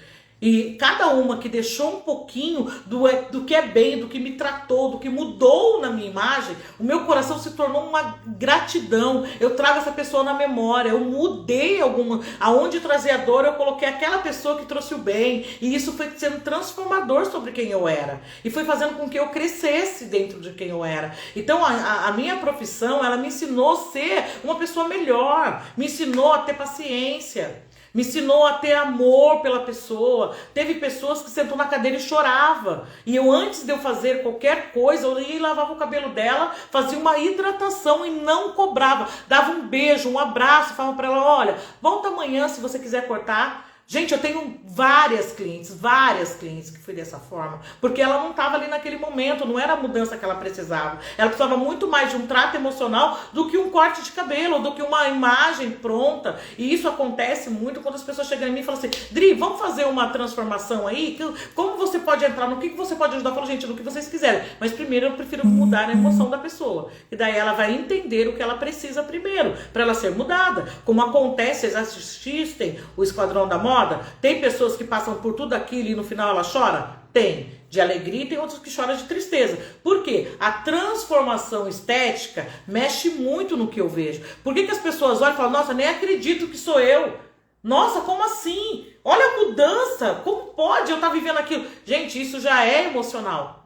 E cada uma que deixou um pouquinho do que é bem, do que me tratou, do que mudou na minha imagem, o meu coração se tornou uma gratidão. Eu trago essa pessoa na memória, eu mudei alguma. Aonde trazer a dor, eu coloquei aquela pessoa que trouxe o bem. E isso foi sendo transformador sobre quem eu era. E foi fazendo com que eu crescesse dentro de quem eu era. Então a minha profissão, ela me ensinou a ser uma pessoa melhor, me ensinou a ter paciência. Me ensinou a ter amor pela pessoa. Teve pessoas que sentou na cadeira e chorava. E eu, antes de eu fazer qualquer coisa, eu ia e lavava o cabelo dela, fazia uma hidratação e não cobrava. Dava um beijo, um abraço, falava para ela, olha, volta amanhã se você quiser cortar. Gente, eu tenho várias clientes que foi dessa forma, porque ela não estava ali naquele momento, não era a mudança que ela precisava. Ela precisava muito mais de um trato emocional do que um corte de cabelo, do que uma imagem pronta. E isso acontece muito quando as pessoas chegam em mim e falam assim, Dri, vamos fazer uma transformação aí? Como você pode entrar? No que você pode ajudar? Eu falo, gente, no que vocês quiserem. Mas primeiro eu prefiro mudar a emoção da pessoa. E daí ela vai entender o que ela precisa primeiro, para ela ser mudada. Como acontece, vocês assistem o Esquadrão da Moda? Tem pessoas que passam por tudo aquilo e no final ela chora? Tem. De alegria e tem outros que choram de tristeza. Por quê? A transformação estética mexe muito no que eu vejo. Por que as pessoas olham e falam, nossa, nem acredito que sou eu. Nossa, como assim? Olha a mudança. Como pode eu estar vivendo aquilo? Gente, isso já é emocional.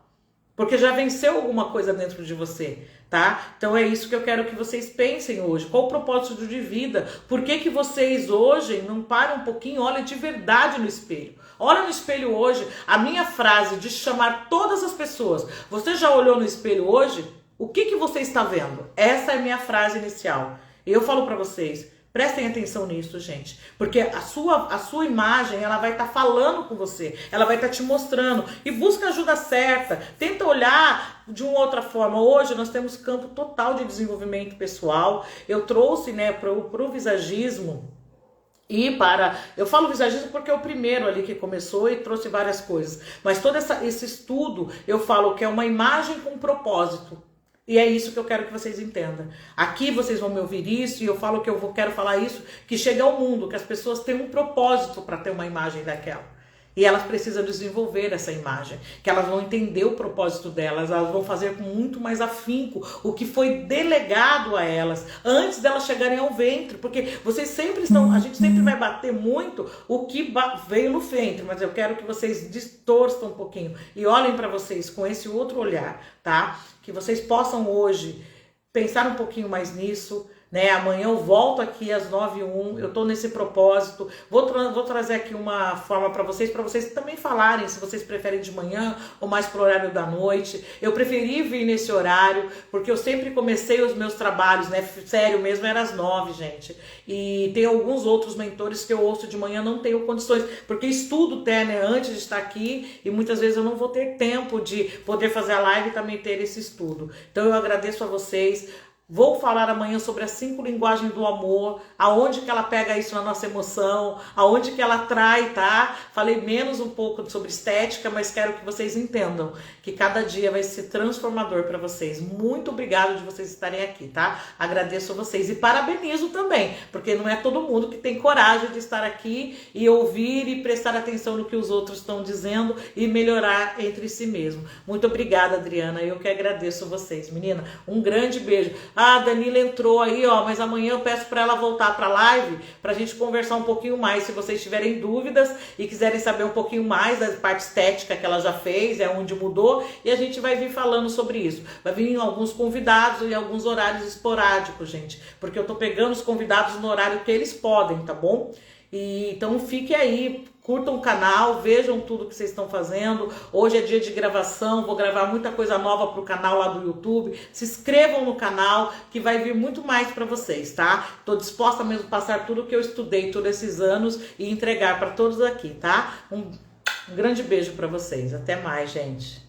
Porque já venceu alguma coisa dentro de você, tá? Então é isso que eu quero que vocês pensem hoje. Qual o propósito de vida? Por que vocês hoje não param um pouquinho, olhem de verdade no espelho? Olha no espelho hoje, a minha frase de chamar todas as pessoas. Você já olhou no espelho hoje? O que você está vendo? Essa é a minha frase inicial. Eu falo pra vocês, prestem atenção nisso, gente. Porque a sua imagem, ela vai estar falando com você. Ela vai estar te mostrando. E busca a ajuda certa. Tenta olhar de uma outra forma. Hoje nós temos campo total de desenvolvimento pessoal. Eu trouxe, né, pro visagismo. Eu falo visagismo porque é o primeiro ali que começou e trouxe várias coisas. Mas todo esse estudo, eu falo que é uma imagem com propósito. E é isso que eu quero que vocês entendam. Aqui vocês vão me ouvir isso e eu falo que quero falar isso, que chega ao mundo, que as pessoas têm um propósito para ter uma imagem daquela. E elas precisam desenvolver essa imagem, que elas vão entender o propósito delas, elas vão fazer com muito mais afinco o que foi delegado a elas, antes delas chegarem ao ventre, porque vocês sempre estão, a gente sempre vai bater muito o que veio no ventre, mas eu quero que vocês distorçam um pouquinho e olhem para vocês com esse outro olhar, tá? Que vocês possam hoje pensar um pouquinho mais nisso, né? Amanhã eu volto aqui às 9h01, eu tô nesse propósito, vou trazer aqui uma forma para vocês também falarem se vocês preferem de manhã ou mais pro horário da noite. Eu preferi vir nesse horário, porque eu sempre comecei os meus trabalhos, né? Sério mesmo, era às 9, gente. E tem alguns outros mentores que eu ouço de manhã, não tenho condições, porque estudo até, né, antes de estar aqui, e muitas vezes eu não vou ter tempo de poder fazer a live e também ter esse estudo. Então eu agradeço a vocês. Vou falar amanhã sobre as 5 linguagens do amor, aonde que ela pega isso na nossa emoção, aonde que ela atrai, tá? Falei menos um pouco sobre estética, mas quero que vocês entendam que cada dia vai ser transformador para vocês. Muito obrigado de vocês estarem aqui, tá? Agradeço a vocês e parabenizo também, porque não é todo mundo que tem coragem de estar aqui e ouvir e prestar atenção no que os outros estão dizendo e melhorar entre si mesmo. Muito obrigada, Adriana, eu que agradeço vocês, menina. Um grande beijo. Ah, a Danila entrou aí, ó, mas amanhã eu peço para ela voltar para a live para a gente conversar um pouquinho mais. Se vocês tiverem dúvidas e quiserem saber um pouquinho mais da parte estética que ela já fez, é onde mudou, e a gente vai vir falando sobre isso. Vai vir alguns convidados e alguns horários esporádicos, gente, porque eu tô pegando os convidados no horário que eles podem, tá bom? E então fique aí, curtam o canal, vejam tudo que vocês estão fazendo. Hoje é dia de gravação, vou gravar muita coisa nova pro canal lá do YouTube. Se inscrevam no canal que vai vir muito mais para vocês, tá? Tô disposta mesmo a passar tudo que eu estudei todos esses anos e entregar para todos aqui, tá? Um grande beijo para vocês. Até mais, gente.